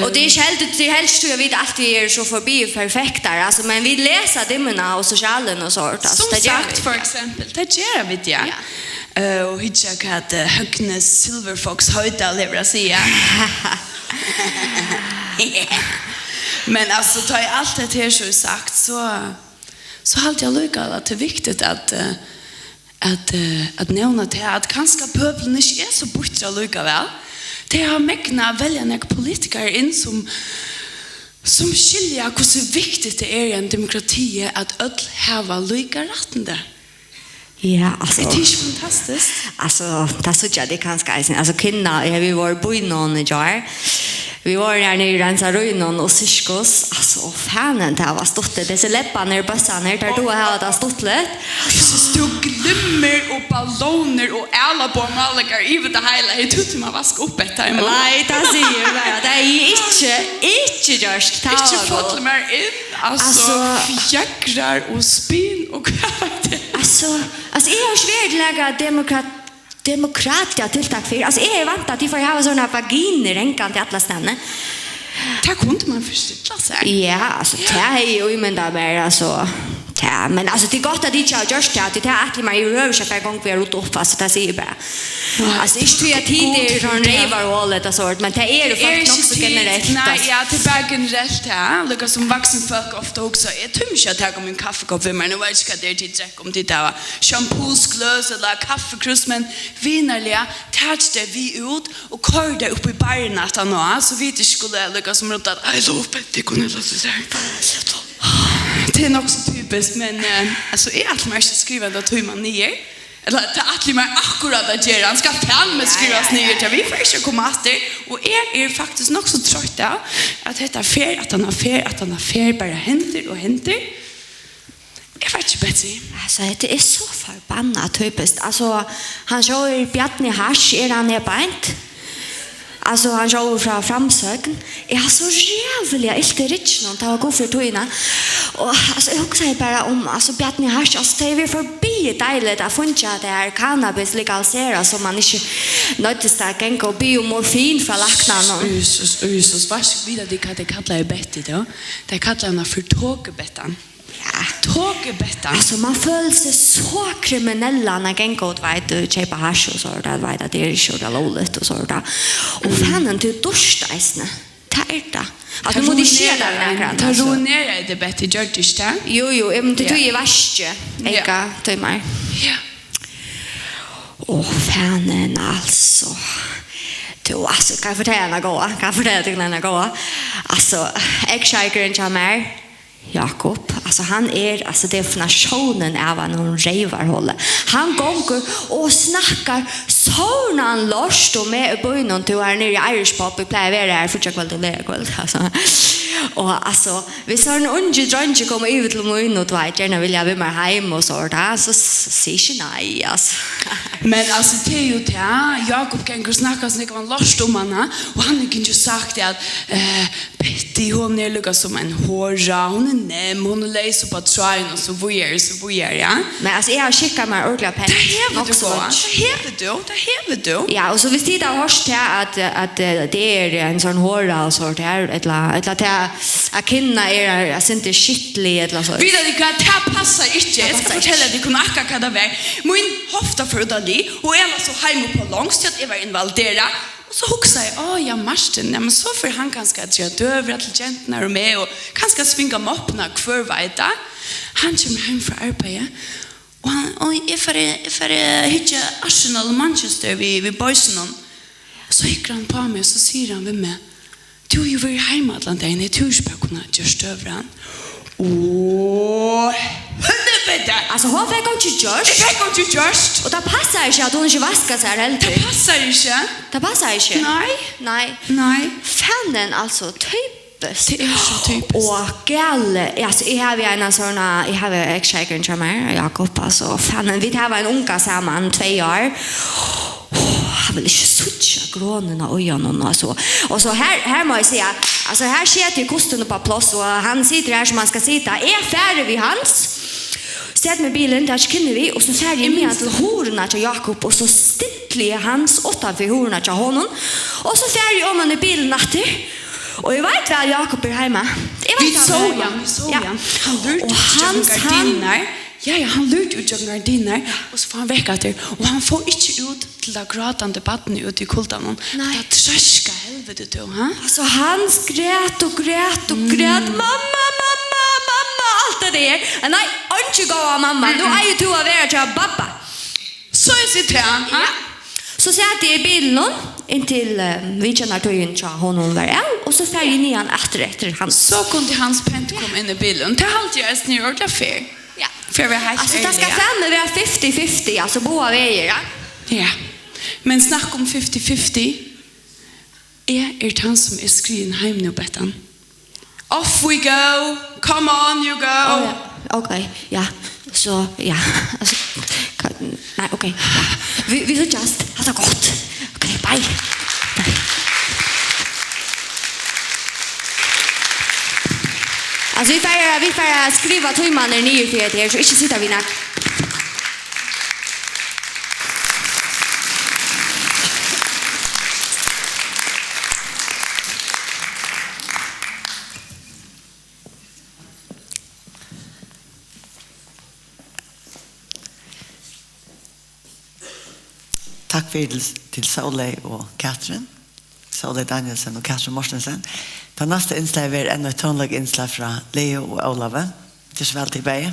Og det helst tror jeg vi alltid så forbi perfekt der, altså, men vi leser dimmene og sosialen og sånt. Altså, som sagt, for eksempel, det gjør vi det, ja. Og hittar att Högnes Silver Fox höjda lever att säga. Men alltså tar jag allt det här så sagt så halt jag lycka att det är viktigt att nämna det att kanske pöbeln inte är så bortra lycka väl. Det har mäkna välja några politiker in som skiljer hur så viktigt det är i en demokrati att öll hava lycka rättande. Ja, alltså. Det är inte fantastiskt. Alltså, det så jag det kanske är. Alltså kvinna, vi var på någon i jar. Vi var där nere i Rensaröjnon och Syskos. Alltså, fanen, det var stått det. Dessa läpparna i bössan här, där då har det stått lite. Så stod glimmer och balloner och alla på malakar i det hela. Jag trodde man vaska upp ett här. Nej, det säger bara. Det är inte just. Inte fått mer in. Alltså, fjäckrar och spinn och kvärt. Alltså, jag har svårt att lägga demokratiska tilltak för. Alltså, jag är vant att de får ha sådana vaginer renkande till alla ställen. Det kunde man förstå sig. Ja, alltså, det är ju men det bara alltså. Ja, men alltså det är gott att det inte har gjort det. Det är att man ju rör sig för en gång vi har rott upp. Alltså det säger bara. Alltså inte tror jag tidigare från revar och hållet och sånt. Men det är ju faktiskt också generellt. Nej, ja, det är bara generellt här. Lika som vuxen folk ofta också. Jag tror inte att jag tar min kaffekopp vid mig. Nu vet jag inte vad det är till dräck om det var shampoosglös eller kaffekrus. Men vinnerliga touch det vi ut och kör det upp i barnet nu. Så vi inte skulle lika som runt att I love it. Det kunde låta så här. Det är nog så typiskt, men alltså är allt mer skriva det tog man ner. Eller det allt mer akkurat att göra. Han ska fram med skrivas ner till vi får inte komma efter. Och är faktiskt nog så trött att det är fel, att han har fel, bara händer och händer. Jag vet inte bättre. Alltså det är så förbannat typiskt. Alltså han kör Bjarni Hasch, han beint. Alltså han kör från framsögn. Jag har så jävla inte rich någon. Det var god för toina. Och alltså jag också bara om alltså Bjarni Hasch, alltså det är förbi dejligt att funka det här cannabis legaliseras som man inte nödvändigtvis att gänga och biomorfin för lakna. Så svars vidare det kan det kalla är bättre då. Det kallar han för tågbettan. Ja, tågbettan. Alltså man följer sig så kriminella när gänga och vet köpa hasch och så där vet att det är så där låligt och så där. Och fanen till duschteisne. Tärta. Alltså må det ske där några. Ta ruinera det bättre George där. Jo, men det tog ju värst. Eka, tog mig. Ja. fanen alltså. Du, alltså, kan jag fortälla en gåa? Kan jag fortälla till en gåa? Alltså, äggshakeren till mig, Jakob, alltså han alltså definitionen av en revarhålle. Han gånger och snackar sånan lörst och med i böjnen till här nere i Irish Pop. Vi plejer vara här för kväll och lära kväll. Och alltså, vi sa en unge drönge kommer ut till mig och vet gärna vill jag vara hem och så där. Så säger nej, alltså. Men alltså det är ju det. Jakob kan snacka så man lörst om henne. Och han kan ju sagt att Betty hon är lika som en håra. Hon är nem, hon är läs på trän och så vidare, ja. Men alltså jag skickar mig ordentligt på. Det häver du. Ja, och så visst det har hörst att det är en sån håra och så där eller att kinna är inte skittlig eller så. Vidare det passar inte. Jag ska fortälla dig kunna akka vad det är. Min hofta fördali och jag var så hemma på långst att jag var invaldera. Och så huxar jag, ja Martin, ja, men så för han kanske att jag döver till gentarna och med och kanske svinga moppna kvar vita. Han kommer hem från arbetet och jag får hitta Arsenal och Manchester vid Boysen. Så gick han på mig och så säger han vid mig, du är ju varit hemma Atlanten, jag tror inte på kunna just över han. Åh, helvete! Alltså hon fick inte just. Jag fick inte just. Och det passar inte att hon inte vaskar sig helt. Det passar inte. Det passar inte. Nej. Fanen alltså typiskt. Det är så typiskt. Och galle, alltså jag har en såna, jag har äggshakern till mig, Jakob, alltså fanen, vi har en unga samman 2 år. Jag vill inte switcha grånen och ögonen och så. Och så här må jag säga, alltså här ser ju kosten på plats och han sitter här som man ska sitta. Är färdig vid hans. Sätt med bilen där känner vi och så färdig med till horna till Jakob och så stittlig hans 8 för horna till honom. Och så färdig om han i bilen natter. Och jag vet väl Jakob är hemma. Vi såg han. Han lurte ut gardiner. Ja, han lurte ut gardiner och så får han väcka till. Och han får inte ut till det gråtande baden ut i kultan. Det traska helvete då, ha? Alltså han grät och mamma, allt det där. Nej, inte gå av mamma. Nu är ju du av er till babba. Så jag sitter han, ja. Så satt jag i bilen intill vi känner tojen till honom var och så färg in igen efter han. Så kunde hans pent komma in i bilen. Det har alltid jag snurrat där för. Ja. För vi har alltså det ska framme vara 50-50, alltså båda vägar, ja. Ja. Men snack om 50-50. Är han som är skriven hem nu Bettan. Off we go. Come on you go. Oh, ja. Okej, ja. Så ja, alltså nej, okej. Ja. Vi så just ha det gott. Okej, bye. Alltså vi får skriva tojmannen ner för det så inte sitta vi nack. Tack för till Saule och Katrin. Saule Danielsen och Katrin Mortensen. Den nästa inslag är en tonlag inslag från Leo och Olave. Det är så väl till bäge.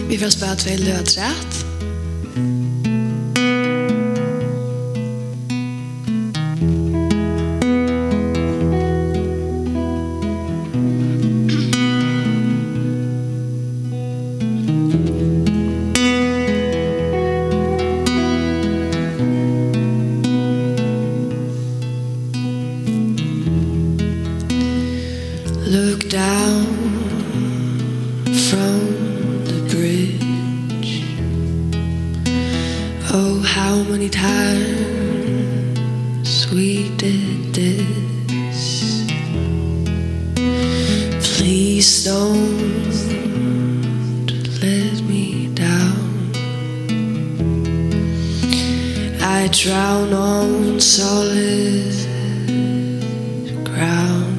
Vi får spela 2 löträtt. Look down from the bridge. Oh, how many times we did this. Please don't let me down. I drown on solid ground.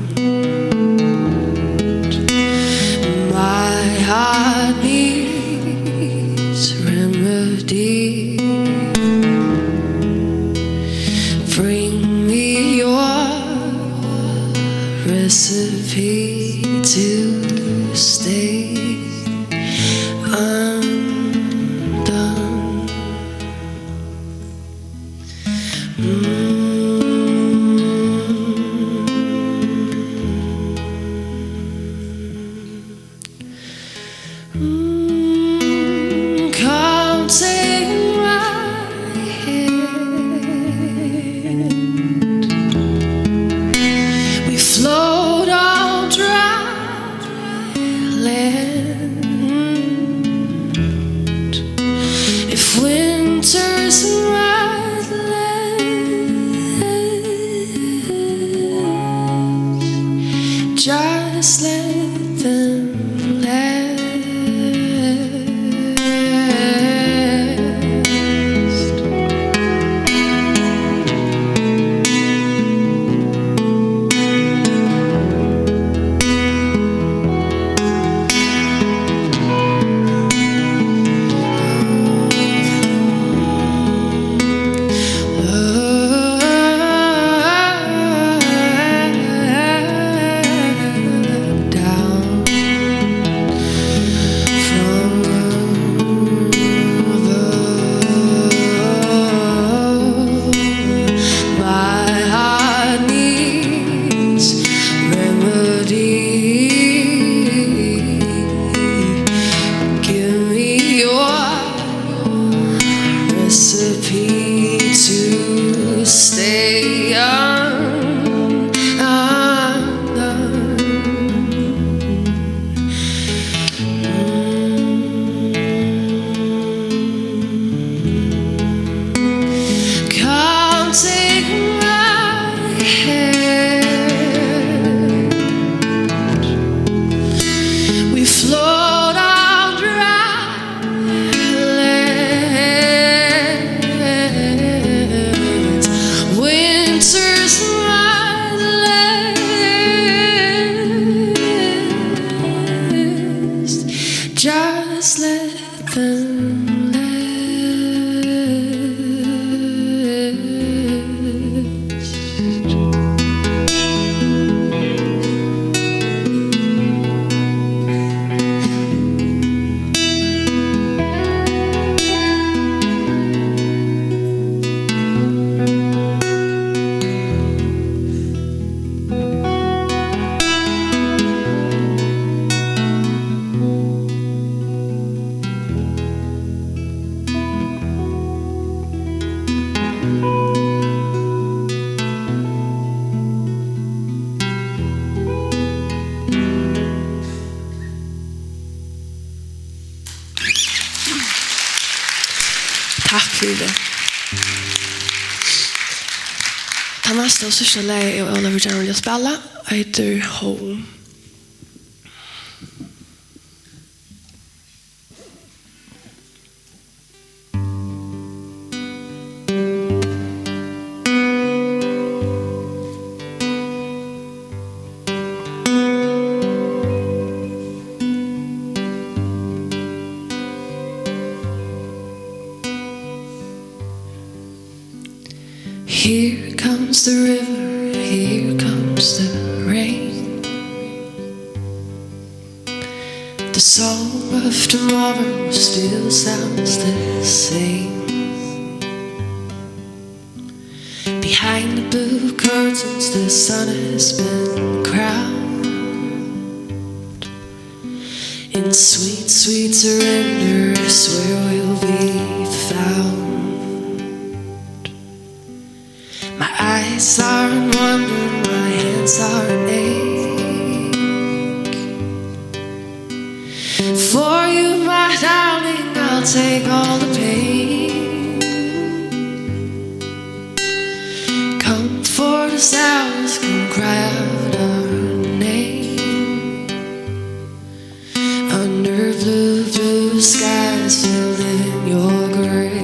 Come take my hand. We float on dry land. If winter's right land, just let them last. Down from above, my heart needs remedy. Give me your recipe to stay Come take my hand. We float on dry lands. Winter's my last. Just let them last. Takk for det. Den neste og sørste leie er Oliver General å spille, heter Home. Here comes the river, here comes the rain. The song of tomorrow still sounds the same. Behind the blue curtains the sun has been crowned. In sweet, sweet surrender is where we'll be found. My eyes are in wonder, my hands are in ache. For you, my darling, I'll take all the pain. Come for this hours, come cry out our name. Under blue, blue skies, we'll live in your grace.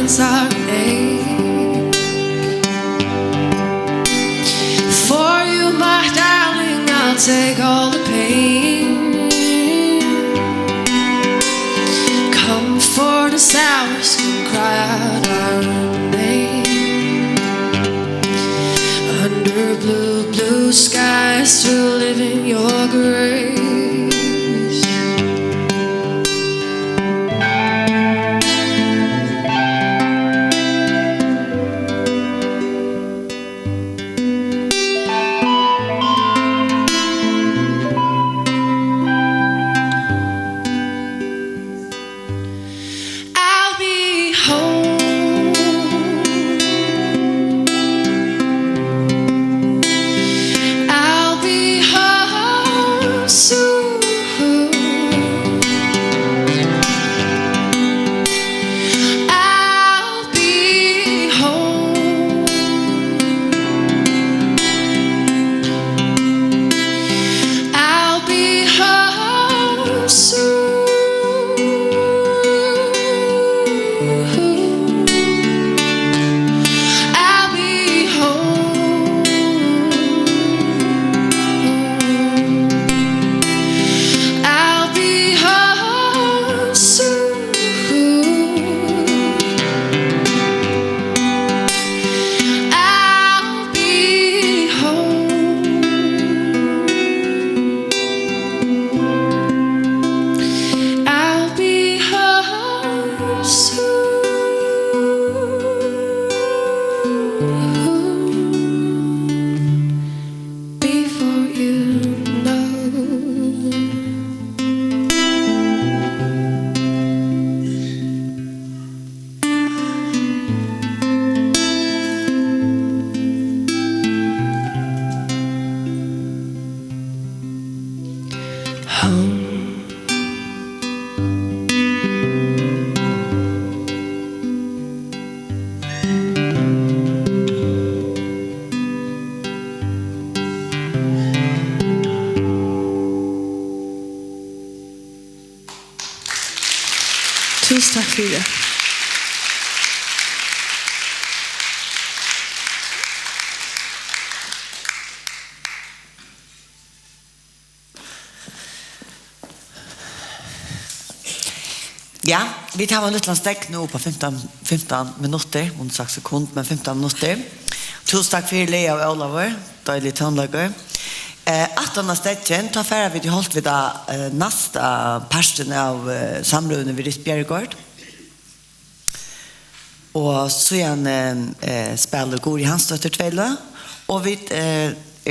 hands are made. For you, my darling, I'll take all the pain. Come for the hours can cry out our name. Under blue, blue skies to live in your grace. I'll be home. I'll be home soon. I'll be home. I'll be home soon. I'll be home. I'll be home soon. I'll be home. I'll be home soon. Before you know. Home. Tusen takk for det. Ja, vi tar en liten stek nå på 15 minutter, om 6 sekunder, men 15 minutter. Tusen takk for Lea og Olaver, deilig tånlager. At denne stekken, ta færre vi holdt vi da neste parten av samrøvene ved Ritt-Bjergård. Og så igjen spiller Gori Hansdøttertvelde, og vi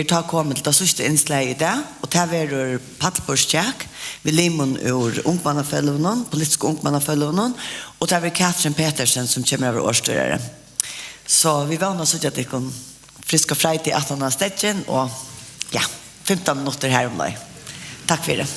ta kommet til det siste innslag i det, og det er Paddleborgstjekk, vi limon ur ungmannafellene, politiske ungmannafellene, og det er Katrin Petersen som kommer over årsstørere. Så vi vana så at det kan friska frei til 18 stekken, og ja, 15 minutter her om deg. Takk for det.